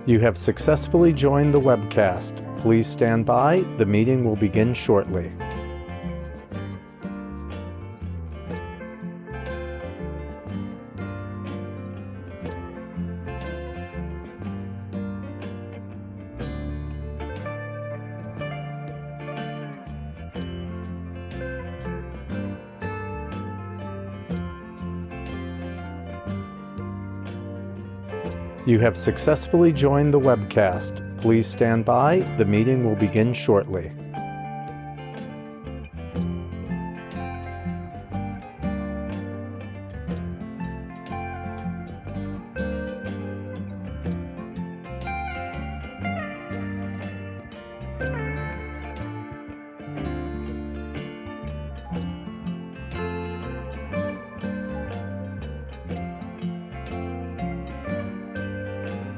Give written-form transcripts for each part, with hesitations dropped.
You have successfully joined the webcast. Please stand by. The meeting will begin shortly. You have successfully joined the webcast. Please stand by. The meeting will begin shortly.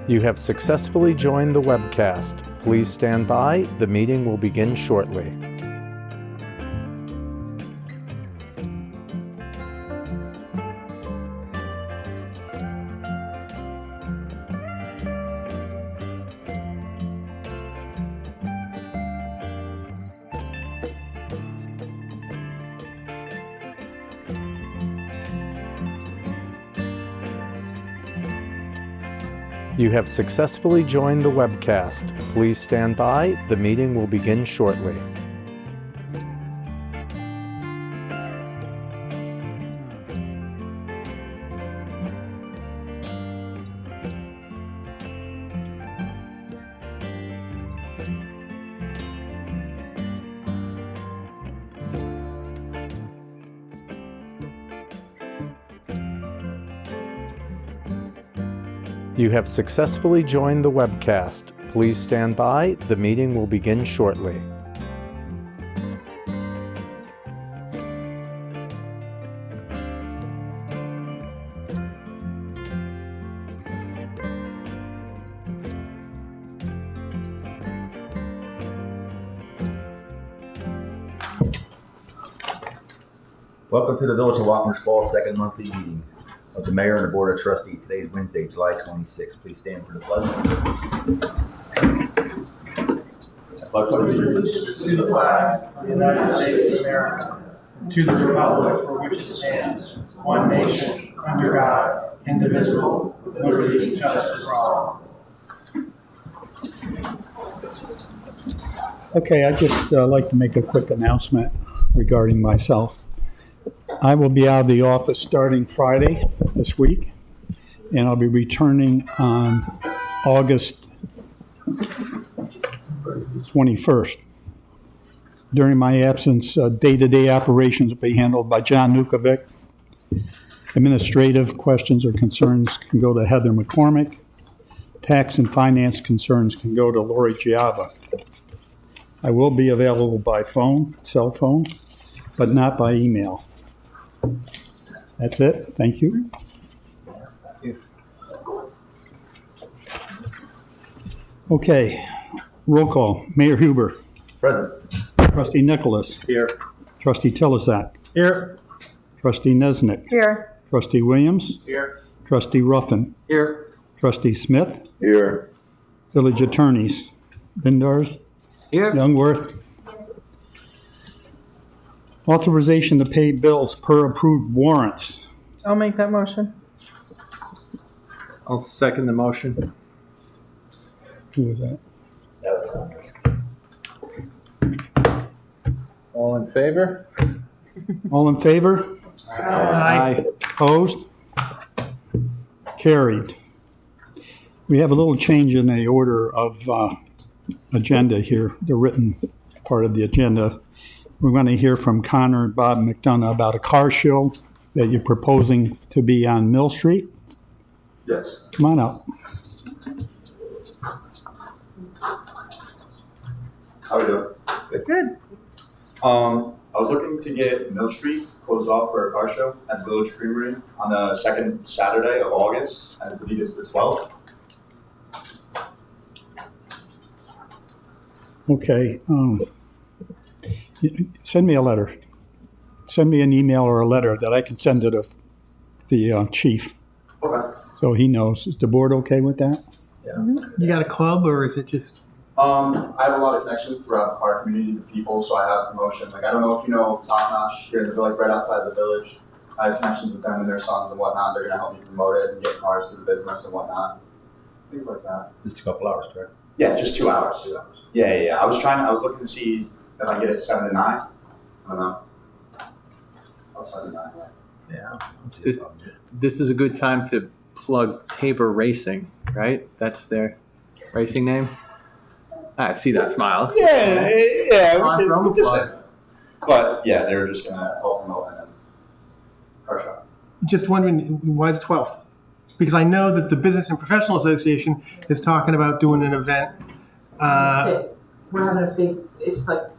You have successfully joined the webcast. Please stand by. The meeting will begin shortly. You have successfully joined the webcast. Please stand by. The meeting will begin shortly. You have successfully joined the webcast. Please stand by. The meeting will begin shortly. Welcome to the Village of Wappingers Fall second monthly meeting of the Mayor and the Board of Trustees. Today is Wednesday, July 26th. Please stand for the pledge. I pledge allegiance to the flag of the United States of America, to the republic for which it stands, one nation, under God, indivisible, with liberty and justice for all. Okay, I'd just like to make a quick announcement regarding myself. I will be out of the office starting Friday this week, and I'll be returning on August 21st. During my absence, day-to-day operations will be handled by John Nukovic. Administrative questions or concerns can go to Heather McCormick. Tax and finance concerns can go to Lori Giava. I will be available by phone, cell phone, but not by email. That's it. Thank you. Okay. Roll call. Mayor Huber. Present. Trustee Nicholas. Here. Trustee Tilizak. Here. Trustee Nesnick. Here. Trustee Williams. Here. Trustee Ruffin. Here. Trustee Smith. Here. Village attorneys. Bindars. Here. Youngworth. Authorization to pay bills per approved warrants. I'll make that motion. I'll second the motion. Who was that? All in favor? All in favor? Aye. Opposed? Carried. We have a little change in the order of agenda here, the written part of the agenda. We're going to hear from Connor and Bob McDonough about a car show that you're proposing to be on Mill Street. Yes. Come on up. How are we doing? Good. I was looking to get Mill Street closed off for a car show at the Village Creamery on the second Saturday of August. I believe it's the 12th. Okay. Send me a letter. Send me an email or a letter that I can send to the chief, Okay. so he knows. Is the board okay with that? You got a club or is it just? I have a lot of connections throughout our community, the people, so I have promotion. Like, I don't know if you know Top Notch here in the village, right outside the village. I have connections with them and their sons and whatnot. They're gonna help me promote it and get cars to the business and whatnot. Things like that. Just a couple hours, correct? Yeah, just 2 hours. 2 hours. Yeah. I was looking to see if I can get it 7 to 9. I don't know. Oh, 7 to 9. Yeah. This is a good time to plug Tabor Racing, right? That's their racing name. I see that smile. Yeah. On from a plug. But yeah, they're just gonna help promote and then car show. Just wondering why the 12th? Because I know that the Business and Professional Association is talking about doing an event. Fifth. We're having a big, it's like,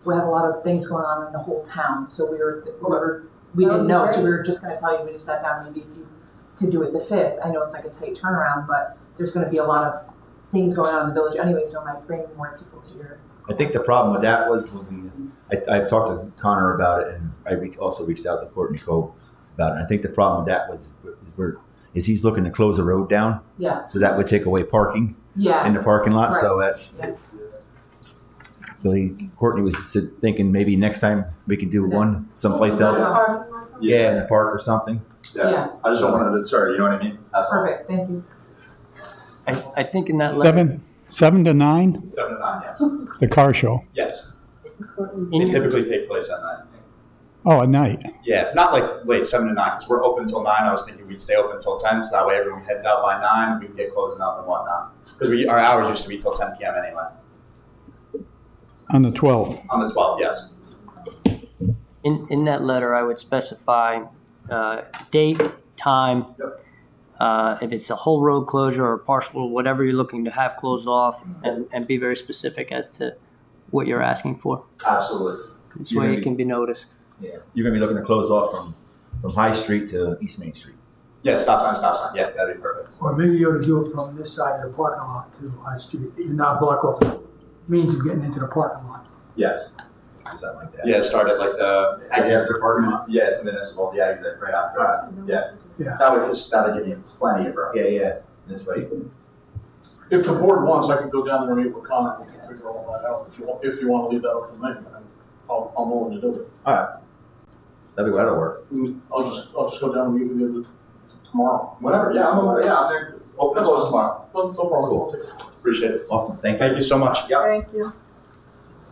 we have a lot of things going on in the whole town, so we didn't know, so we were just gonna tell you when you sat down, maybe if you could do it the 5th. I know it's like a tight turnaround, but there's gonna be a lot of things going on in the village anyway, so it might bring more people to your. I think the problem with that was when I talked to Connor about it, and I also reached out to Courtney Cove about it. I think the problem with that was he's looking to close the road down, Yeah, so that would take away parking in yeah, the parking lot. So Right. that, Courtney was thinking maybe next time we could do one someplace else. Yeah, in the park or something. Yeah. I just don't want to deter, you know what I mean? That's all. perfect, thank you. I think in that letter, 7 to 9, 7 to 9, yes. the car show. Yes. in They your, typically take place at night. Oh, at night. Yeah, not like late, 7 to 9, because we're open till 9. I was thinking we'd stay open till 10, so that way everyone heads out by 9 and we can get closing up and whatnot. Because our hours used to be till 10 p.m. anyway. On the 12th. On the 12th, yes. In that letter, I would specify date, time, Yep. if it's a whole road closure or partial, whatever you're looking to have closed off, and be very specific as to what you're asking for. Absolutely. This way it can be noticed. Yeah, you're gonna be looking to close off from High Street to East Main Street. Yeah, stop sign. Yeah, that'd be perfect. Or maybe you ought to do it from this side of the parking lot to High Street, and not block off the means of getting into the parking lot. Yes. Something like that. Yeah, start at like the Exit after the parking lot. Yeah, it's municipal. The exit right after. Yeah. Yeah. That'll give you plenty of room. Yeah. That's right. If the board wants, I could go down there and meet with Connor and we can figure all that out. If you want to leave that up to me, I'm willing to do it. That'll work. I'll just go down and meet with you tomorrow. Whatever. Yeah, I'm there. Open close tomorrow. No problem. We'll take it. Appreciate it. Awesome. Thank you. Thank you so much. Yep. Thank you.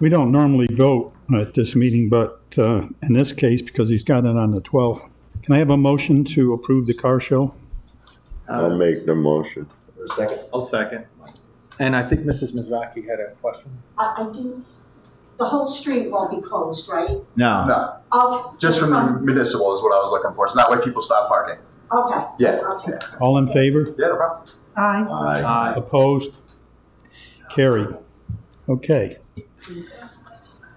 We don't normally vote at this meeting, but in this case, because he's got it on the 12th, can I have a motion to approve the car show? I'll make the motion. For a second. I'll second. And I think Mrs. Mizaki had a question. I do, the whole street won't be closed, right? No. No, Okay. just from the municipal is what I was looking for. So that way people stop parking. Okay. Yeah. Okay. All in favor? Yeah, no problem. Aye. Opposed? Carried. Okay.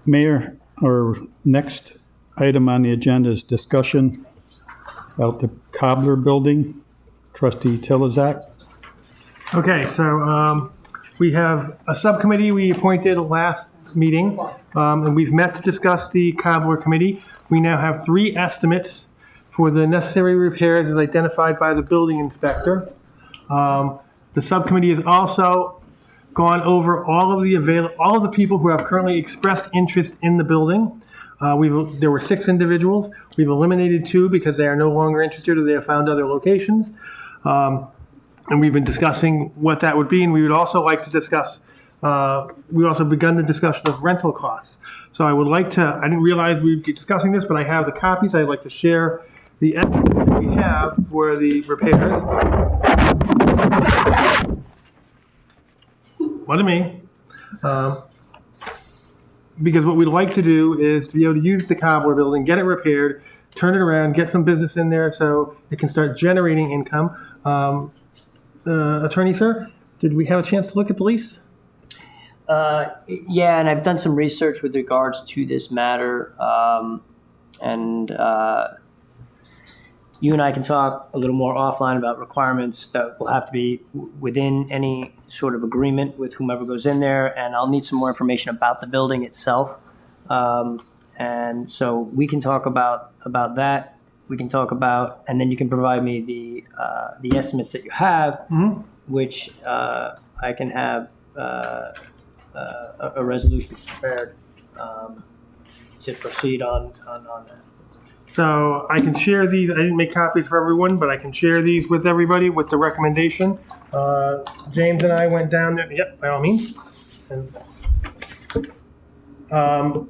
Mayor, our next item on the agenda is discussion about the Cobbler Building. Trustee Tilizak. Okay, so we have a subcommittee we appointed last meeting, and we've met to discuss the Cobbler Committee. We now have 3 estimates for the necessary repairs as identified by the building inspector. The subcommittee has also gone over all of the people who have currently expressed interest in the building. There were 6 individuals. We've eliminated 2 because they are no longer interested or they have found other locations. And we've been discussing what that would be, and we would also like to discuss, we also begun the discussion of rental costs. So I would like to, I didn't realize we'd be discussing this, but I have the copies. I'd like to share the estimate that we have for the repairs. Wasn't me. Because what we'd like to do is to be able to use the Cobbler Building, get it repaired, turn it around, get some business in there so it can start generating income. Attorney, sir, did we have a chance to look at the lease? Yeah, and I've done some research with regards to this matter, and you and I can talk a little more offline about requirements that will have to be within any sort of agreement with whomever goes in there, and I'll need some more information about the building itself. And so we can talk about that. We can talk about, and then you can provide me the estimates that you have, which I can have a resolution prepared to proceed on that. So I can share these. I didn't make copies for everyone, but I can share these with everybody with the recommendation. James and I went down there. Yep, by all means. And,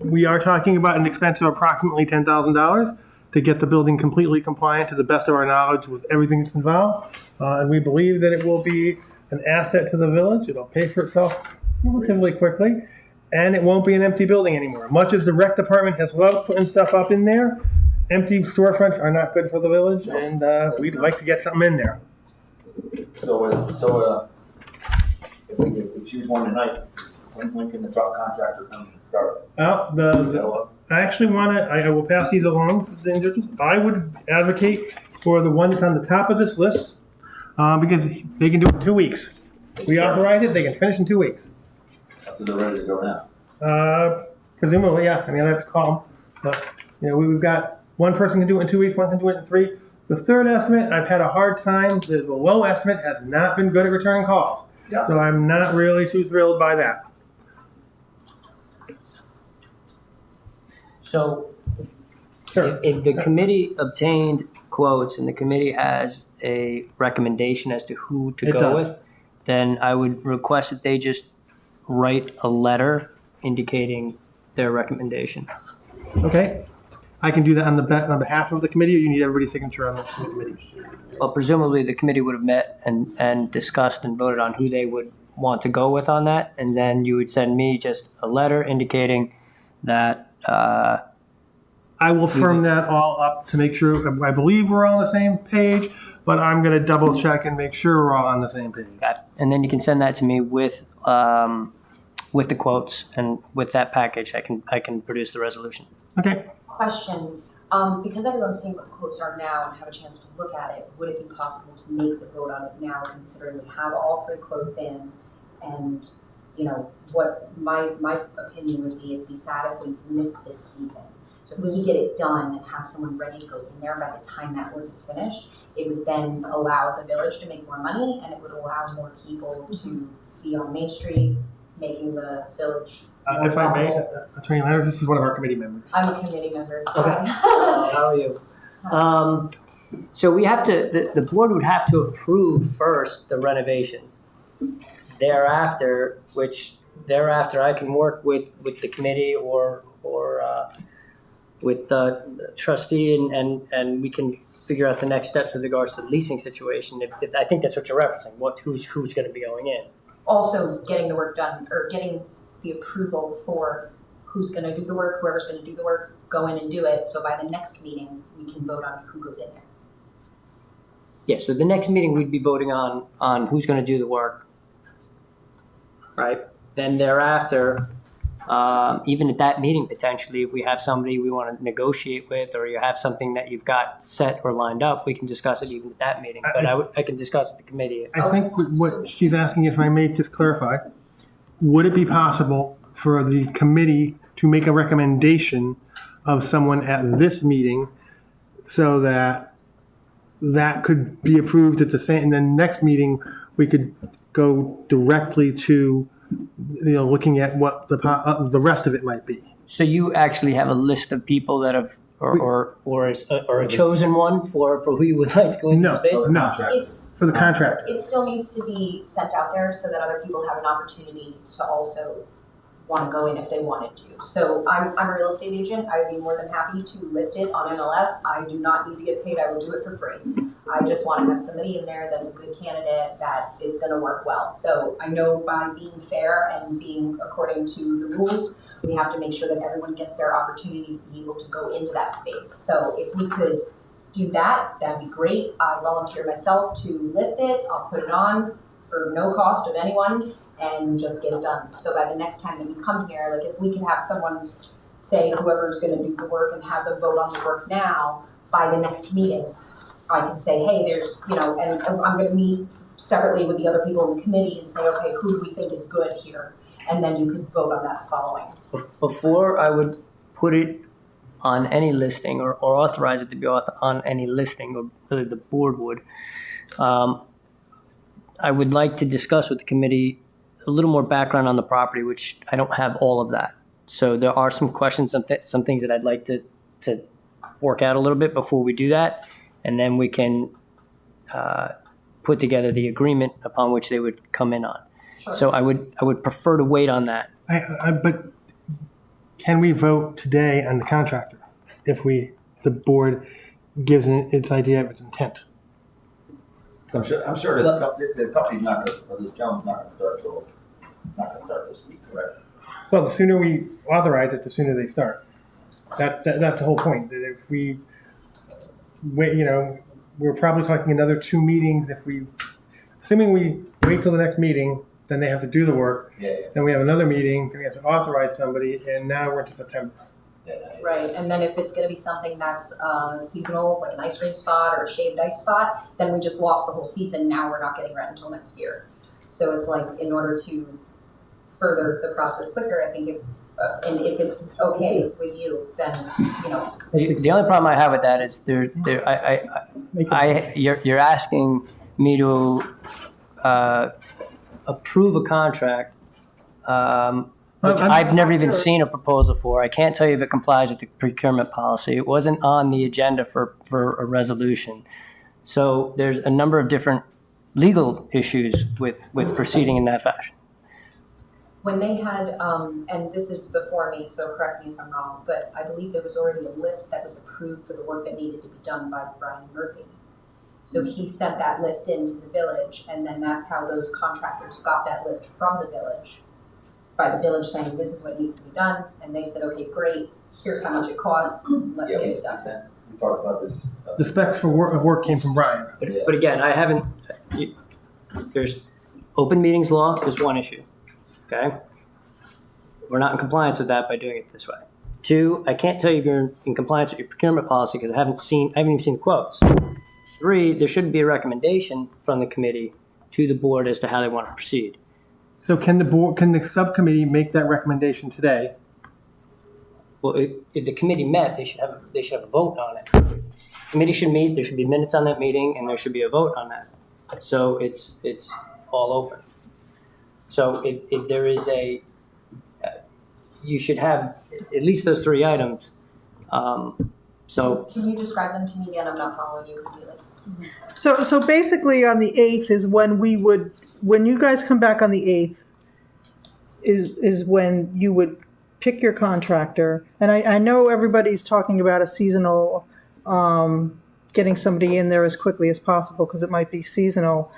we are talking about an expense of approximately $10,000 to get the building completely compliant to the best of our knowledge with everything that's involved. And we believe that it will be an asset to the village. It'll pay for itself relatively quickly. And it won't be an empty building anymore. Much as the rec department has loved putting stuff up in there, empty storefronts are not good for the village, and we'd like to get something in there. So, if we choose one tonight, when can the truck contractor come and start? Well, I actually want to, I will pass these along to the individuals. I would advocate for the one that's on the top of this list, because they can do it in 2 weeks. We authorize it, they can finish in 2 weeks. So they're ready to go now? Presumably, yeah. I mean, I have to call them. But, we've got one person can do it in 2 weeks, one can do it in 3. The third estimate, I've had a hard time. The low estimate has not been good at returning calls. Yeah. So I'm not really too thrilled by that. So Sure. if the committee obtained quotes and the committee has a recommendation as to who to It go does. with, then I would request that they just write a letter indicating their recommendation. Okay. I can do that on behalf of the committee, or you need everybody's signature on the committee? Well, presumably the committee would have met and discussed and voted on who they would want to go with on that, and then you would send me just a letter indicating that. I will firm that all up to make sure. I believe we're all on the same page, but I'm going to double check and make sure we're all on the same page. And then you can send that to me with the quotes, and with that package, I can produce the resolution. Okay. Question, because everyone's seeing what the quotes are now and have a chance to look at it, would it be possible to make the vote on it now, considering we have all 3 quotes in? And, what my opinion would be, it'd be sad if we missed this season. So if we could get it done and have someone ready to go in there by the time that work is finished, it would then allow the village to make more money, and it would allow more people to be on Main Street, making the village more If I may, viable. Attorney Leonard, this is one of our committee members. I'm a committee member. Okay. How are you? So we have to, the board would have to approve first the renovations. Thereafter, I can work with the committee or with the trustee and we can figure out the next steps with regards to the leasing situation. If I think that's what you're referencing, who's going to be going in. Also getting the work done, or getting the approval for who's going to do the work, whoever's going to do the work, go in and do it. So by the next meeting, we can vote on who goes in there. Yeah, so the next meeting, we'd be voting on who's going to do the work, right? Then thereafter, even at that meeting, potentially, if we have somebody we want to negotiate with, or you have something that you've got set or lined up, we can discuss it even at that meeting. But I can discuss with the committee. I think what she's asking, if I may just clarify, would it be possible for the committee to make a recommendation of someone at this meeting so that could be approved at the same, and then next meeting we could go directly to, looking at what the rest of it might be. So you actually have a list of people that have, or a chosen one for who you would like to go into the space? No, It's, for the contract. it still needs to be sent out there so that other people have an opportunity to also want to go in if they wanted to. So I'm a real estate agent. I would be more than happy to list it on MLS. I do not need to get paid. I will do it for free. I just want to have somebody in there that's a good candidate that is going to work well. So I know by being fair and being according to the rules, we have to make sure that everyone gets their opportunity to be able to go into that space. So if we could do that, that'd be great. I volunteer myself to list it. I'll put it on for no cost of anyone and just get it done. So by the next time that you come here, like if we can have someone say whoever's going to do the work and have them vote on the work now, by the next meeting, I can say, hey, there's, and I'm going to meet separately with the other people in the committee and say, okay, who do we think is good here? And then you could vote on that following. Before I would put it on any listing or authorize it to be on any listing, or really the board would, I would like to discuss with the committee a little more background on the property, which I don't have all of that. So there are some questions, some things that I'd like to work out a little bit before we do that. And then we can put together the agreement upon which they would come in on. Sure. So I would prefer to wait on that. But can we vote today on the contractor if the board gives its idea of its intent? So I'm sure the company's not gonna, or this gentleman's not gonna start this week, correct? Well, the sooner we authorize it, the sooner they start. That's the whole point. That if we wait, we're probably talking another 2 meetings. Assuming we wait till the next meeting, then they have to do the work. Yeah. Then we have another meeting. Then we have to authorize somebody, and now we're into September. Right, and then if it's gonna be something that's seasonal, like an ice cream spot or a shaved ice spot, then we just lost the whole season, now we're not getting rent until next year. So it's like, in order to further the process quicker, I think and if it's okay with you, then, The only problem I have with that is you're asking me to approve a contract, which I've never even seen a proposal for. I can't tell you if it complies with the procurement policy. It wasn't on the agenda for a resolution. So there's a number of different legal issues with proceeding in that fashion. when they had, and this is before me, so correct me if I'm wrong, but I believe there was already a list that was approved for the work that needed to be done by Brian Murphy. So he sent that list into the village, and then that's how those contractors got that list from the village, by the village saying, this is what needs to be done, and they said, okay, great, here's how much it costs, let's get it done. We talked about this. The specs for work came from Brian. But again, I haven't, there's open meetings law is one issue, okay? We're not in compliance with that by doing it this way. 2, I can't tell you if you're in compliance with your procurement policy because I haven't even seen the quotes. 3, there shouldn't be a recommendation from the committee to the board as to how they want to proceed. So can the subcommittee make that recommendation today? Well, if the committee met, they should have a vote on it. Committee should meet, there should be minutes on that meeting, and there should be a vote on that. So it's all open. So if there is you should have at least those 3 items. So Can you describe them to me again? I'm not following you completely. So basically on the 8th is when when you guys come back on the 8th is when you would pick your contractor. And I know everybody's talking about a seasonal, getting somebody in there as quickly as possible because it might be seasonal.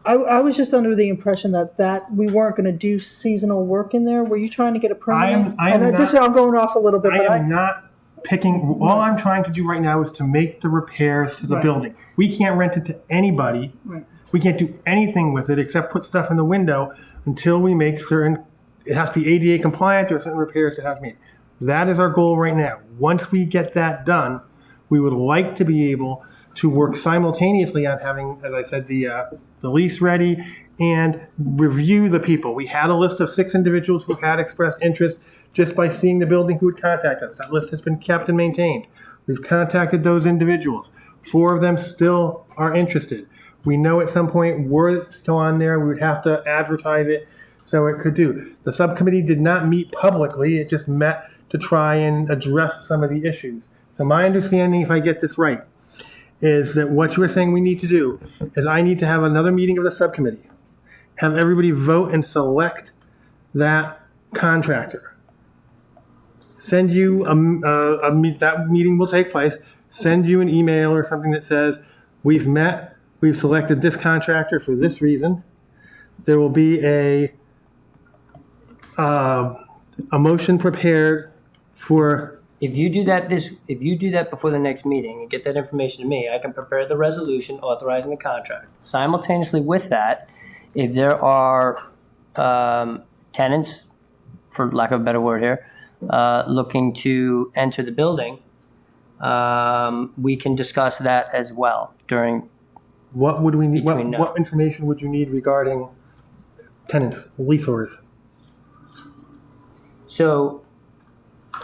I was just under the impression that we weren't going to do seasonal work in there. Were you trying to get a permit? I'm going off a little bit. I am not picking. All I'm trying to do right now is to make the repairs to the building. We can't rent it to anybody. Right. We can't do anything with it except put stuff in the window until we make certain. It has to be ADA compliant. There are certain repairs that have to be. That is our goal right now. Once we get that done, we would like to be able to work simultaneously on having, as I said, the lease ready and review the people. We had a list of 6 individuals who had expressed interest just by seeing the building who would contact us. That list has been kept and maintained. We've contacted those individuals. 4 of them still are interested. We know at some point we're still on there. We would have to advertise it so it could do. The subcommittee did not meet publicly. It just met to try and address some of the issues. So my understanding, if I get this right, is that what you were saying we need to do is I need to have another meeting of the subcommittee, have everybody vote and select that contractor. Send you that meeting will take place. Send you an email or something that says we've met, we've selected this contractor for this reason. There will be a motion prepared for. If you do that before the next meeting and get that information to me, I can prepare the resolution authorizing the contract. Simultaneously with that, if there are tenants, for lack of a better word here, looking to enter the building, we can discuss that as well during. What would we need? Between What information would you need regarding tenants, leaseholders? So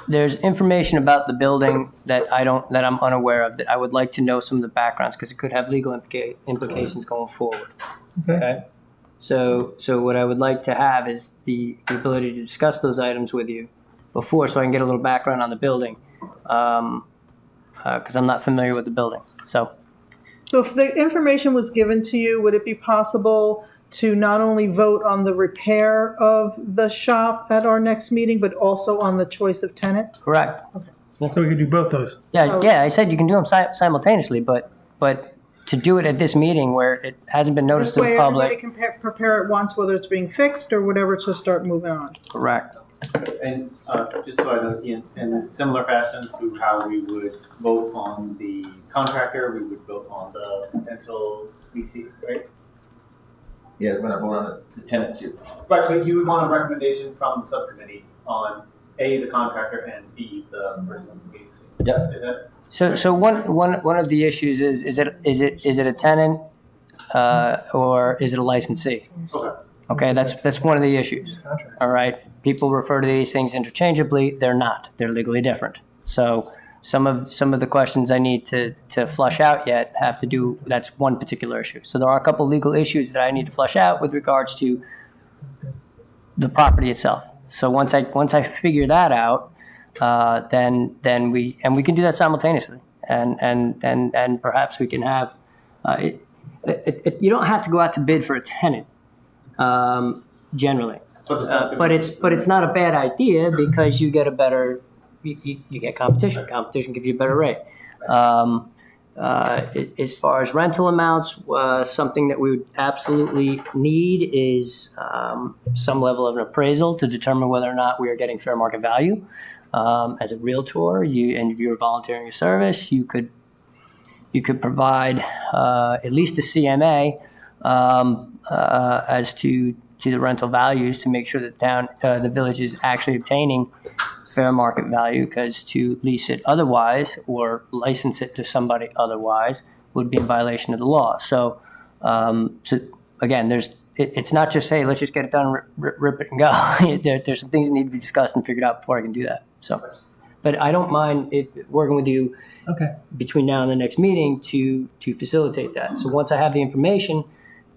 there's information about the building that that I'm unaware of, that I would like to know some of the backgrounds, because it could have legal implications going forward. Okay? So what I would like to have is the ability to discuss those items with you before, so I can get a little background on the building, because I'm not familiar with the building. So if the information was given to you, would it be possible to not only vote on the repair of the shop at our next meeting, but also on the choice of tenant? correct. So we could do both those. Yeah, I said you can do them simultaneously, but to do it at this meeting where it hasn't been noticed to This way the everybody public. can prepare at once, whether it's being fixed or whatever, to start moving on. Correct. And just so I know, in similar fashion to how we would vote on the contractor, we would vote on the potential VC, right? Yeah, we're not voting on the tenants here. Right, so you would want a recommendation from the subcommittee on A, the contractor, and B, the person with the VC. Yep. Is that? So one of the issues is it a tenant or is it a licensee? Okay. Okay, that's one of the issues. All right, people refer to these things interchangeably. They're not. They're legally different. So some of the questions I need to flush out yet have to do. That's one particular issue. So there are a couple legal issues that I need to flush out with regards to the property itself. So once I figure that out, then we can do that simultaneously, and perhaps we can have you don't have to go out to bid for a tenant generally, but it's not a bad idea, because you get a better you get competition. Competition gives you a better rate. As far as rental amounts, something that we would absolutely need is some level of an appraisal to determine whether or not we are getting fair market value. As a realtor, and if you're volunteering your service, you could provide at least a CMA as to the rental values, to make sure that the village is actually obtaining fair market value, because to lease it otherwise or license it to somebody otherwise would be in violation of the law. So again, it's not just, hey, let's just get it done, rip it and go. There's some things that need to be discussed and figured out before I can do that. So, but I don't mind working with you between now and the next meeting to facilitate that. So once I have the information,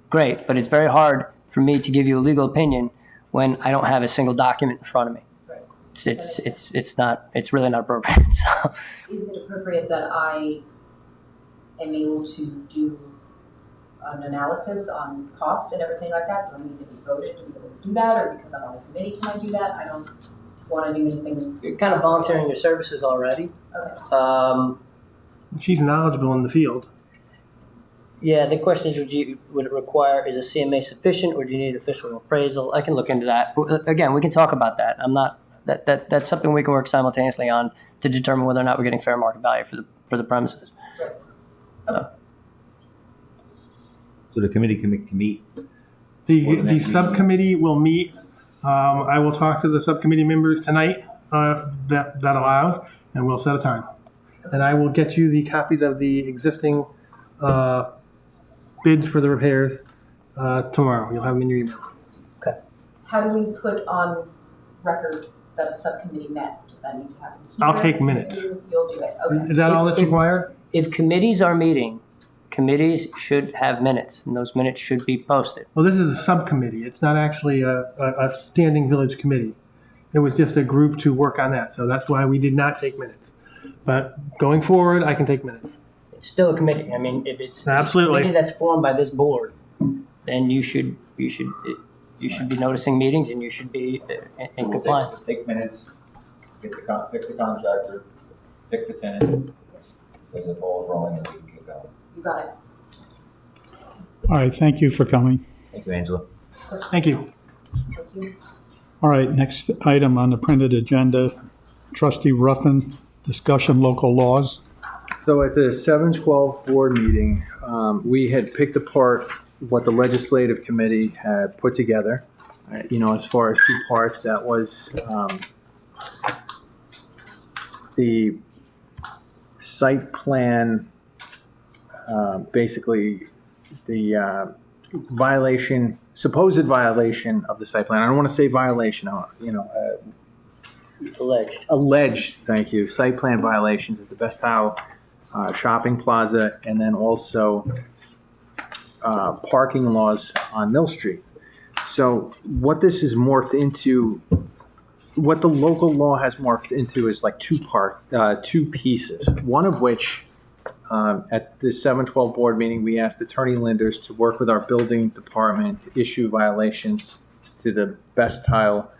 great, but it's very hard for me to give you a legal opinion when I don't have a single document in front of me. It's really not appropriate. So. Is it appropriate that I am able to do an analysis on cost and everything like that? Do I need to be voted to be able to do that, or because I'm on the committee can I do that? I don't want to do anything. You're kind of volunteering your services already. Okay. She's knowledgeable in the field. Yeah, the question is, would it require, is a CMA sufficient, or do you need official appraisal? I can look into that. Again, we can talk about that. That's something we can work simultaneously on to determine whether or not we're getting fair market value for the premises. Okay. So the committee can meet. The subcommittee will meet. I will talk to the subcommittee members tonight, that allows, and we'll set a time. And I will get you the copies of the existing bids for the repairs tomorrow. You'll have them in your email. Okay. How do we put on record that a subcommittee met? Does that need to happen here? I'll take minutes. You'll do it. Okay. Is that all that's required? If committees are meeting, committees should have minutes, and those minutes should be posted. Well, this is a subcommittee. It's not actually a standing village committee. It was just a group to work on that. So that's why we did not take minutes. But going forward, I can take minutes. It's still a committee. I mean, if it's Absolutely. a committee that's formed by this board, then you should be noticing meetings, and you should be in compliance. Take minutes, pick the contractor, pick the tenant, so the ball's rolling and we can get going. You got it. All right, thank you for coming. Thank you, Angela. Thank you. Thank you. All right, next item on the printed agenda, Trustee Ruffin, discussion local laws. So at the 7/12 board meeting, we had picked apart what the legislative committee had put together. As far as two parts, that was the site plan, basically the supposed violation of the site plan. I don't want to say violation, alleged, thank you, site plan violations at the Best Isle Shopping Plaza, and then also parking laws on Mill Street. So what this is morphed into, what the local law has morphed into is like two pieces. One of which, at the 7/12 board meeting, we asked Attorney Linders to work with our building department to issue violations to the Best Tile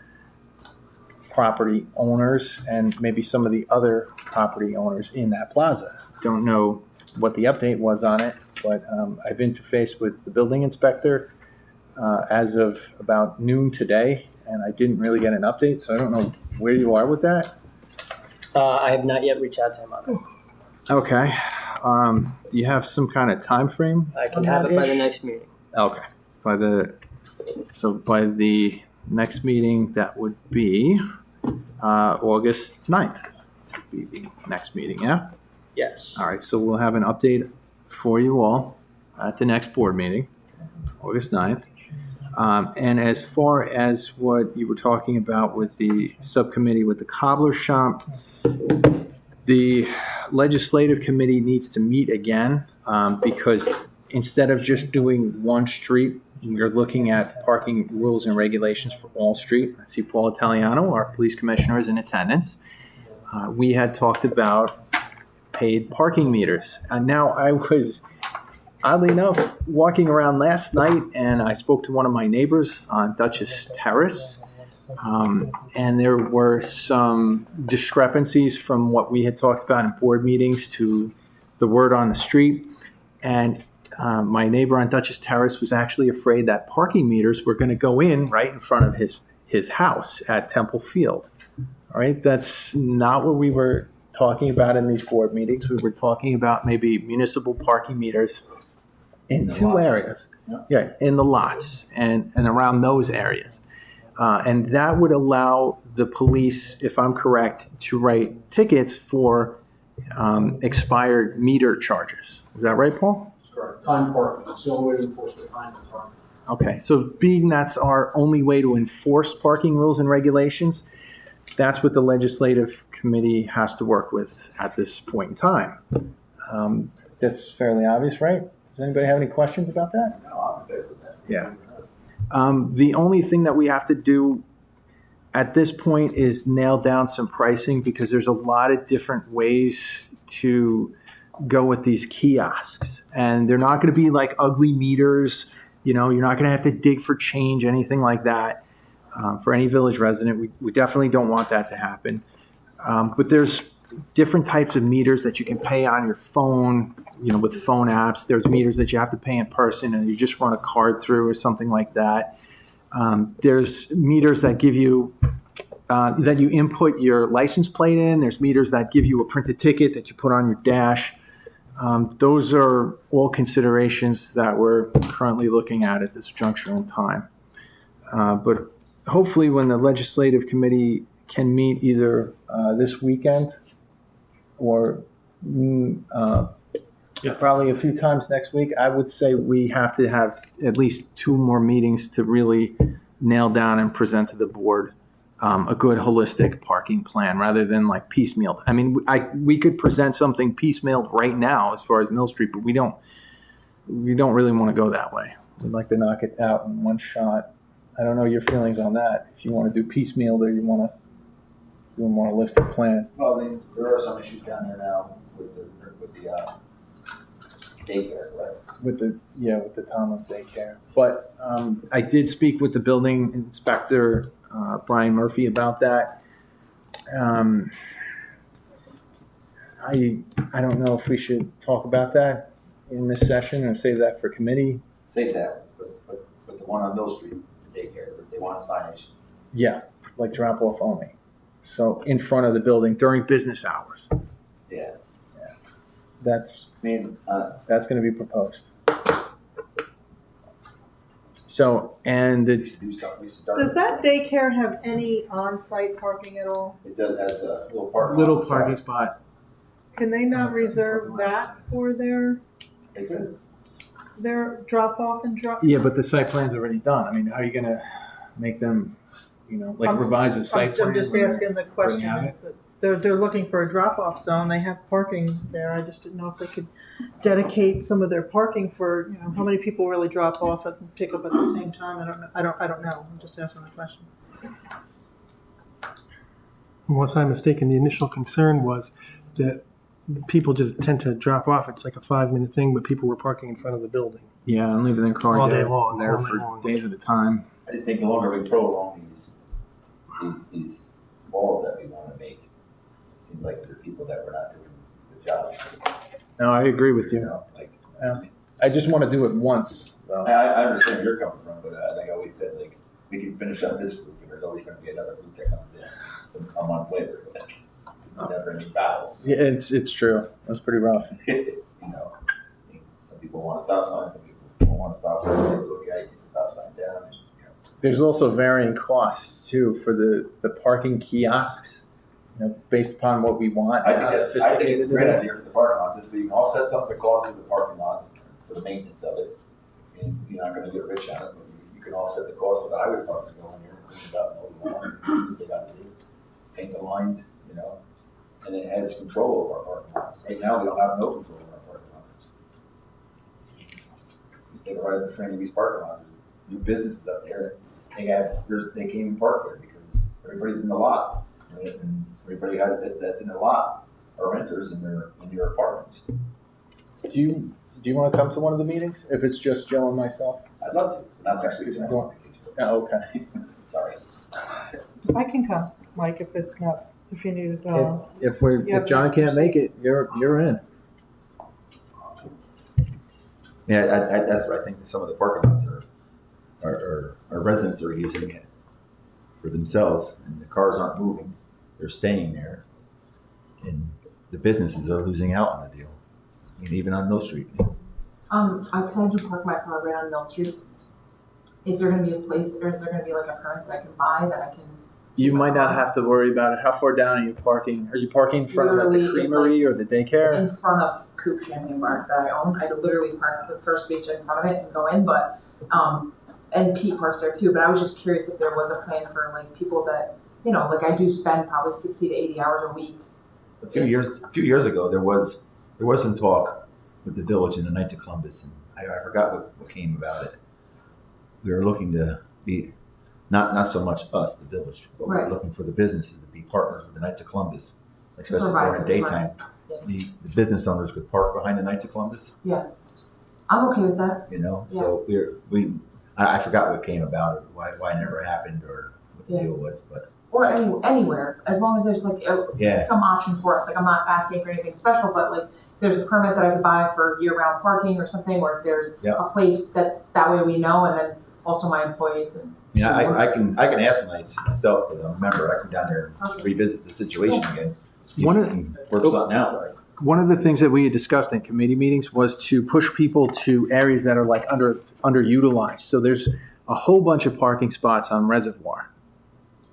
property owners and maybe some of the other property owners in that plaza. Don't know what the update was on it, but I've interfaced with the building inspector as of about noon today, and I didn't really get an update, so I don't know where you are with that. I have not yet reached out to him on it. Okay. Do you have some kind of time frame? I can have it by the next meeting. Okay. By the next meeting, that would be August 9th. Would be the next meeting, yeah? Yes. All right, so we'll have an update for you all at the next board meeting, August 9th. And as far as what you were talking about with the subcommittee with the cobbler shop, the legislative committee needs to meet again because instead of just doing one street, you're looking at parking rules and regulations for all street. I see Paul Italiano, our police commissioner, is in attendance. We had talked about paid parking meters. And now I was, oddly enough, walking around last night and I spoke to one of my neighbors on Duchess Terrace. And there were some discrepancies from what we had talked about in board meetings to the word on the street. And my neighbor on Duchess Terrace was actually afraid that parking meters were going to go in right in front of his house at Temple Field. All right, that's not what we were talking about in these board meetings. We were talking about maybe municipal parking meters in two areas. Yeah, in the lots and around those areas. And that would allow the police, if I'm correct, to write tickets for expired meter charges. Is that right, Paul? That's correct. Time parking, it's the only way to enforce the time parking. Okay, so being that's our only way to enforce parking rules and regulations, that's what the legislative committee has to work with at this point in time. That's fairly obvious, right? Does anybody have any questions about that? No, I'm good with that. Yeah. The only thing that we have to do at this point is nail down some pricing because there's a lot of different ways to go with these kiosks. And they're not going to be like ugly meters. You know, you're not going to have to dig for change, anything like that. For any village resident, we definitely don't want that to happen. But there's different types of meters that you can pay on your phone, you know, with phone apps. There's meters that you have to pay in person and you just run a card through or something like that. There's meters that give you, that you input your license plate in. There's meters that give you a printed ticket that you put on your dash. Those are all considerations that we're currently looking at this juncture in time. But hopefully when the legislative committee can meet either this weekend or probably a few times next week, I would say we have to have at least 2 more meetings to really nail down and present to the board a good holistic parking plan rather than like piecemeal. I mean, we could present something piecemealed right now as far as Mill Street, but we don't really want to go that way. We'd like to knock it out in one shot. I don't know your feelings on that. If you want to do piecemeal or you want to do a more holistic plan. Well, I mean, there are some issues down there now with the daycare, right? With the Tomlin's daycare. But I did speak with the building inspector, Brian Murphy, about that. I don't know if we should talk about that in this session or save that for committee. Save that, but the one on Mill Street, the daycare, they want a signage. Yeah, like drop off only. So in front of the building during business hours. Yeah. That's going to be proposed. So, and Does that daycare have any on-site parking at all? It does, has a little parking. Little parking spot. Can they not reserve that for their They could. drop off and drop? Yeah, but the site plan's already done. I mean, how are you going to make them like revise the site plan. I'm just asking the question. Is that they're looking for a drop-off zone. They have parking there. I just didn't know if they could dedicate some of their parking for, how many people really drop off and pick up at the same time. I don't know. I'm just asking the question. Unless I'm mistaken, the initial concern was that people just tend to drop off. It's like a 5-minute thing, but people were parking in front of the building. Yeah, and leaving their car All day long, there all day for long. days at a time. I just think the longer we prolong these walls that we want to make, it seems like there are people that we're not doing the job. No, I agree with you. Like, I just want to do it once, though. I understand where you're coming from, but like I always said, like, we can finish up this group, and there's always going to be another group that comes in a month later. Like, it's a never-ending battle. Yeah, it's true. That's pretty rough. Some people want a stop sign, some people don't want a stop sign. They look at it, get the stop sign down. There's also varying costs too for the parking kiosks, based upon what we want. I and how think it's a sophisticated great it is. idea for the parking lots. Is we can offset some of the costs of the parking lots for the maintenance of it. And you're not going to get rich on it, but you can offset the cost of the highway department going here and clean it up and what they got to do, paint the lines, and it has control over our parking lots. Right now, we don't have no control over our parking lots. You take a ride in the Franny Beach parking lot, there's new businesses up there. They can't even park there because everybody's in the lot, and everybody that's in the lot are renters in their apartments. Do you want to come to one of the meetings if it's just Joe and myself? I'd love to. Not next week. Oh, okay. Sorry. I can come, Mike, if you need it. If John can't make it, you're in. Yeah, that's what I think. Some of the parking lots are residents are using it for themselves, and the cars aren't moving; they're staying there, and the businesses are losing out on the deal. I mean, even on Mill Street. Because I do park my car right on Mill Street. Is there going to be a place, or is there going to be like a permit that I can buy that I can? You might not have to worry about it. How far down are you parking? Are you parking in front of Literally, the creamery or the daycare? In front of Coop Champagne Bar that I own. I literally park the first space in front of it and go in, but and Pete parks there too. But I was just curious if there was a plan for like people that like I do spend probably 60 to 80 hours a week. A few years ago, there was some talk with the village and the Knights of Columbus, and I forgot what came about it. We were looking to be not so much us, the village, but we were looking for the businesses to be partners with the Knights of Columbus, especially during the daytime. The business owners could park behind the Knights of Columbus. Yeah, I'm okay with that. So I forgot what came about it, why it never happened, or what the deal was, but. Or anywhere, as long as there's like some option for us. Like I'm not asking for anything special, but like if there's a permit that I could buy for year-round parking or something, or if there's a place that way we know, and then also my employees. And I can ask the Knights myself, but I'm a member. I can down there and revisit the situation again. Work something out. One of the things that we had discussed in committee meetings was to push people to areas that are like underutilized. So there's a whole bunch of parking spots on Reservoir.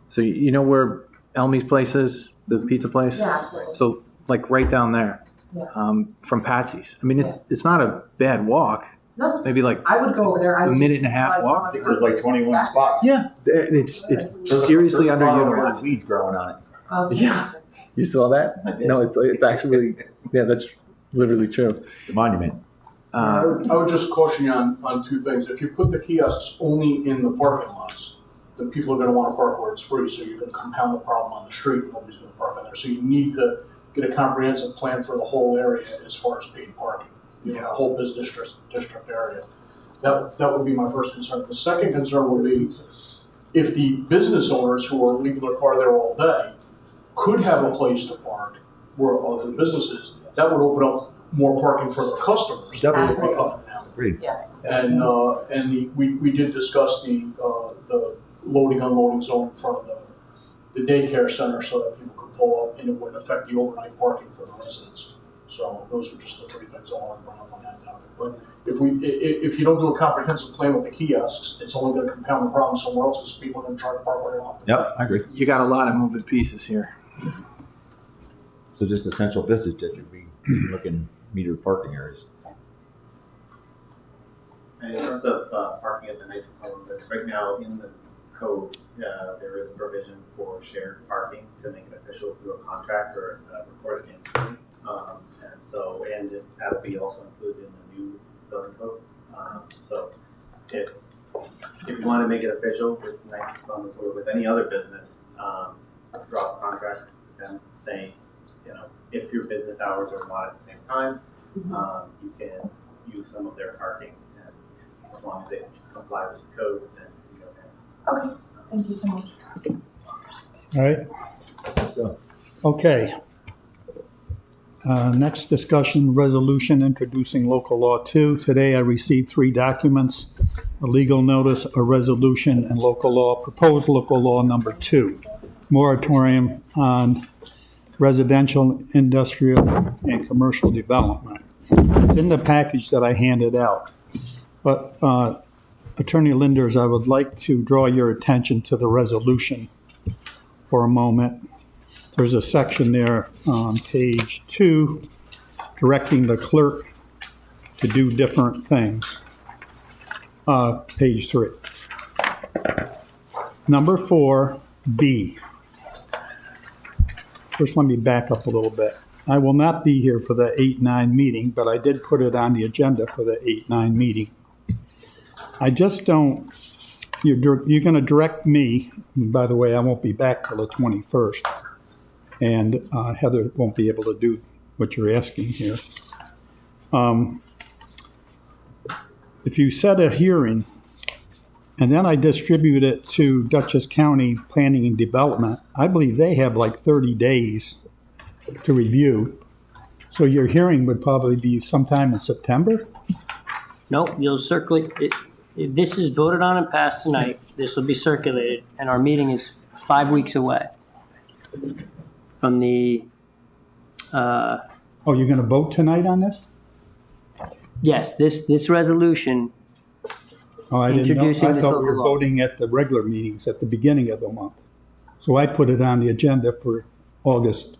So you know where Elmy's place is, the pizza place? Yeah, absolutely. So like right down there, from Patsy's. I mean, it's not a bad walk. No. Maybe like I would go over there. a minute and a half walk. I think there's like 21 spots. Yeah, it's seriously there's underutilized. Weeds growing on it. Oh, Yeah, you saw that? I did. No, it's actually that's literally true. It's a monument. I would just caution you on two things. If you put the kiosks only in the parking lots, then people are going to want to park where it's free, so you're going to compound the problem on the street. Nobody's going to park in there. So you need to get a comprehensive plan for the whole area as far as paid parking. The whole business district area. That would be my first concern. The second concern would be if the business owners who are leaving their car there all day could have a place to park where other businesses, that would open up more parking for their customers. Definitely. Agreed. Yeah. And we did discuss the loading unloading zone in front of the daycare center so that people could pull up and it wouldn't affect the overnight parking for the residents. So those were just the three things I wanted to bring up on that topic. But if you don't do a comprehensive plan with the kiosks, it's only going to compound the problem somewhere else because people are going to try to park where they want. Yep, I agree. You got a lot of moving pieces here. So just the central business district, we looking metered parking areas. And in terms of parking at the Knights of Columbus, right now in the code, there is a provision for shared parking to make it official through a contract or recorded instrument. And that'll be also included in the new zoning code. So if you want to make it official with Knights of Columbus or with any other business, draw a contract with them saying, if your business hours are not at the same time, you can use some of their parking, and as long as it complies with the code, then you go ahead. Okay, thank you so much. All right. So, Okay. Next discussion, resolution introducing local law 2. Today I received 3 documents, a legal notice, a resolution, and local law, proposed local law number 2, moratorium on residential, industrial, and commercial development. It's in the package that I handed out. But Attorney Linders, I would like to draw your attention to the resolution for a moment. There's a section there on page 2 directing the clerk to do different things. Page 3. Number 4B. First, let me back up a little bit. I will not be here for the 8-9 meeting, but I did put it on the agenda for the 8-9 meeting. I just don't, you're going to direct me, and by the way, I won't be back till the 21st. And Heather won't be able to do what you're asking here. If you set a hearing, and then I distribute it to Dutchess County Planning and Development, I believe they have like 30 days to review. So your hearing would probably be sometime in September? No, you'll circulate, if this is voted on and passed tonight, this will be circulated, and our meeting is 5 weeks away from the, Oh, you're going to vote tonight on this? yes, this resolution, Oh, I didn't know. Introducing I this thought we were local law. voting at the regular meetings at the beginning of the month. So I put it on the agenda for August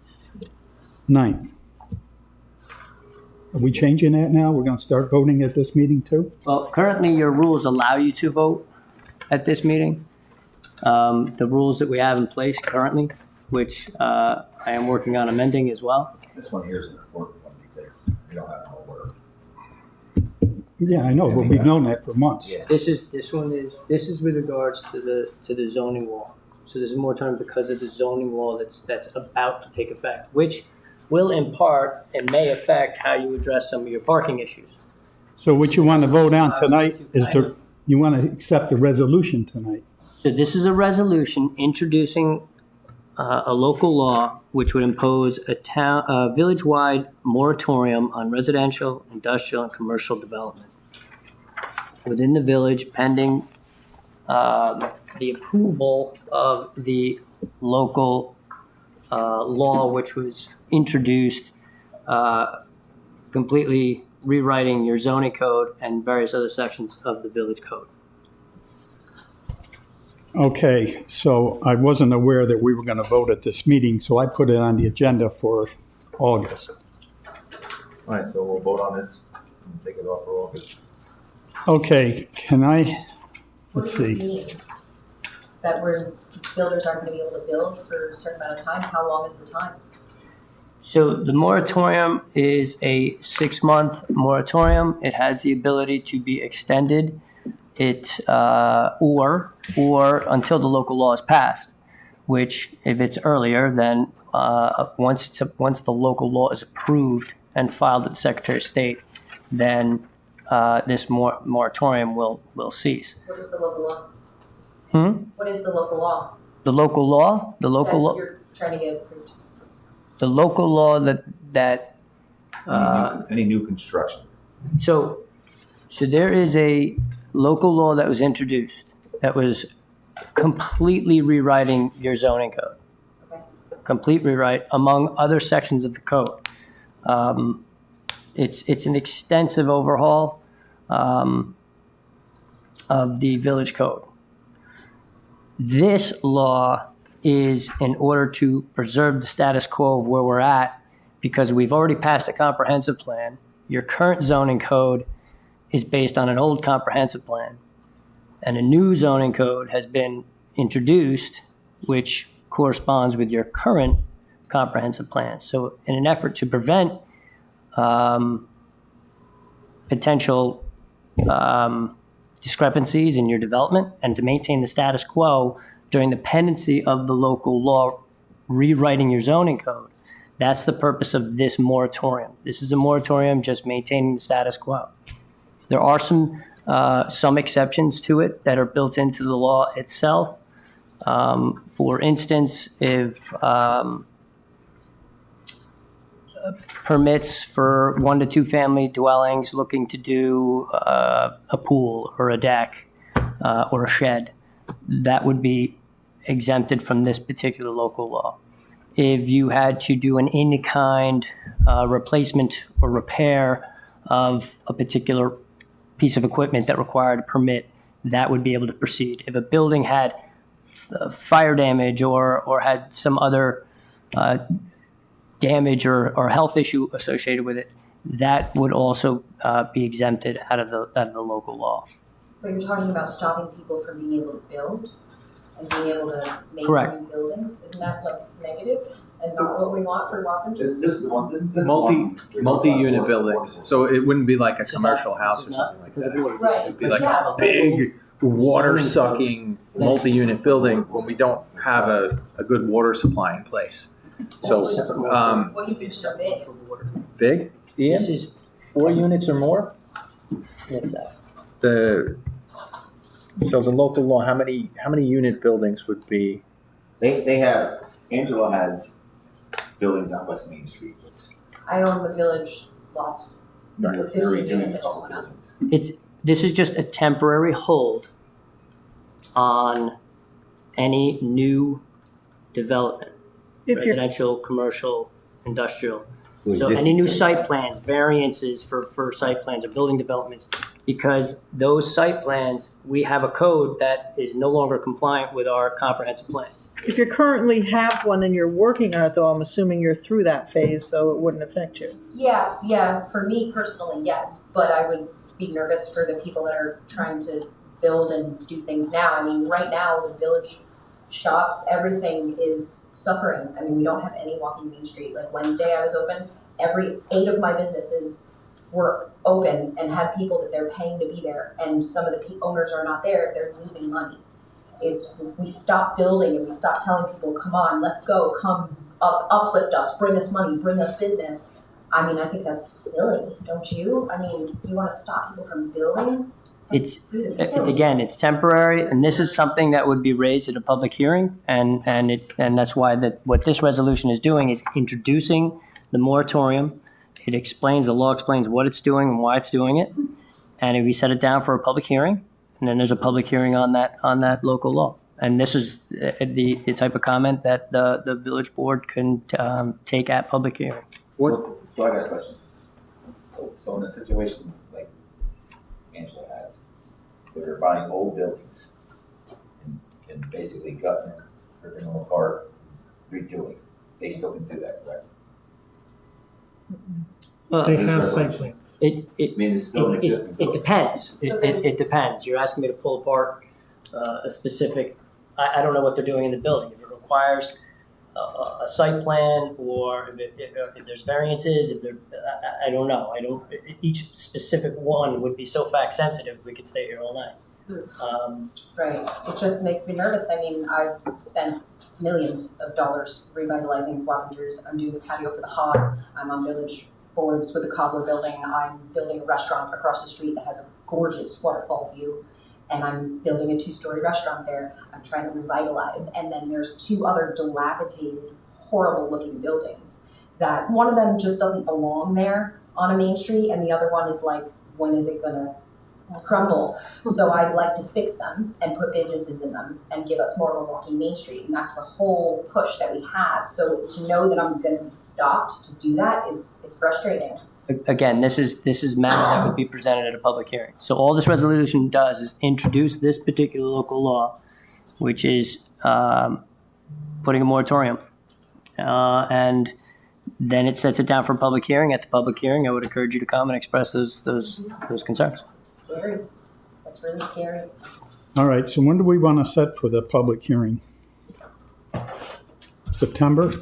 9th. Are we changing that now? We're going to start voting at this meeting too? well, currently your rules allow you to vote at this meeting. The rules that we have in place currently, which I am working on amending as well. this one here is an important one because we don't have no order. Yeah, I know, but we've known that for months. Yeah. This is with regards to the zoning law. So there's a moratorium because of the zoning law that's about to take effect, which will in part and may affect how you address some of your parking issues. So what you want to vote on tonight is you want to accept the resolution tonight. So this is a resolution introducing a local law which would impose a village-wide moratorium on residential, industrial, and commercial development within the village pending the approval of the local law which was introduced, completely rewriting your zoning code and various other sections of the village code. Okay, so I wasn't aware that we were going to vote at this meeting, so I put it on the agenda for August. All right, so we'll vote on this and take it off for August. Okay, can I, What let's does this see. mean? That builders aren't gonna be able to build for a certain amount of time? How long is the time? So the moratorium is a 6-month moratorium. It has the ability to be extended. Or until the local law is passed, which if it's earlier, then once the local law is approved and filed with the Secretary of State, then this moratorium will cease. What is the local law? What is the local law? The local law, That you're trying to get approved? the local law that Any new construction. So there is a local law that was introduced that was completely rewriting your zoning code. Okay. Complete rewrite among other sections of the code. It's an extensive overhaul of the village code. This law is in order to preserve the status quo of where we're at because we've already passed a comprehensive plan. Your current zoning code is based on an old comprehensive plan. And a new zoning code has been introduced, which corresponds with your current comprehensive plan. So in an effort to prevent potential discrepancies in your development and to maintain the status quo during the pendency of the local law rewriting your zoning code, that's the purpose of this moratorium. This is a moratorium just maintaining the status quo. There are some exceptions to it that are built into the law itself. For instance, if permits for 1 to 2 family dwellings looking to do a pool or a deck or a shed, that would be exempted from this particular local law. If you had to do an in-kind replacement or repair of a particular piece of equipment that required a permit, that would be able to proceed. If a building had fire damage or had some other damage or health issue associated with it, that would also be exempted out of the local law. But you're talking about stopping people from being able to build and being able to make Correct. new buildings. Isn't that like negative and not what we want for Wappingers? Multi-unit buildings, so it wouldn't be like a commercial house or something like that. Right. It'd be like Yeah. a big water-sucking multi-unit building when we don't have a good water supply in place. So, What do you consider big? big, Ian? This is 4 units or more? What's that? So the local law, how many unit buildings would be? They have, Angela has buildings on West Main Street. I own the village lots, the They're 15 redoing unit a that just couple went up. buildings. This is just a temporary hold on any new development, If you're, residential, commercial, industrial. So So any new site plans, variances for site plans or building developments, because those site plans, we have a code that is no longer compliant with our comprehensive plan. if you currently have one and you're working on it, though, I'm assuming you're through that phase, so it wouldn't affect you. Yeah, for me personally, yes, but I would be nervous for the people that are trying to build and do things now. I mean, right now, the village shops, everything is suffering. I mean, we don't have any walking Main Street. Like Wednesday I was open, 8 of my businesses were open and had people that they're paying to be there, and some of the owners are not there, they're losing money. Is we stop building and we stop telling people, come on, let's go, come uplift us, bring us money, bring us business. I mean, I think that's silly, don't you? I mean, you want to stop people from building? It's it's temporary, and this is something that would be raised at a public hearing, and that's why what this resolution is doing is introducing the moratorium. It explains, the law explains what it's doing and why it's doing it, and if we set it down for a public hearing, and then there's a public hearing on that local law. And this is the type of comment that the village board can take at public hearing. So I got a question. So in a situation like Angela has, where they're buying old buildings and basically gutting them, ripping them apart, redoing, they still can do that, correct? They have site plans. I mean, it's still an existing It building. depends. It depends. You're asking me to pull apart a specific, I don't know what they're doing in the building. If it requires a site plan, or if there's variances, I don't know. Each specific one would be so fact sensitive, we could stay here all night. Right, it just makes me nervous. I mean, I've spent millions of dollars revitalizing Wappingers. I'm doing the patio for the Hog. I'm on village boards with the Cobbler building. I'm building a restaurant across the street that has a gorgeous waterfall view. And I'm building a 2-story restaurant there. I'm trying to revitalize. And then there's 2 other dilapidated, horrible looking buildings that one of them just doesn't belong there on a main street. And the other one is like, when is it gonna crumble? So I'd like to fix them and put businesses in them and give us more of a walking Main Street. And that's the whole push that we have. So to know that I'm gonna be stopped to do that it's frustrating. Again, this is matter that would be presented at a public hearing. So all this resolution does is introduce this particular local law, which is putting a moratorium. And then it sets it down for a public hearing. At the public hearing, I would encourage you to come and express those concerns. It's scary. That's really scary. All right, so when do we want to set for the public hearing? September?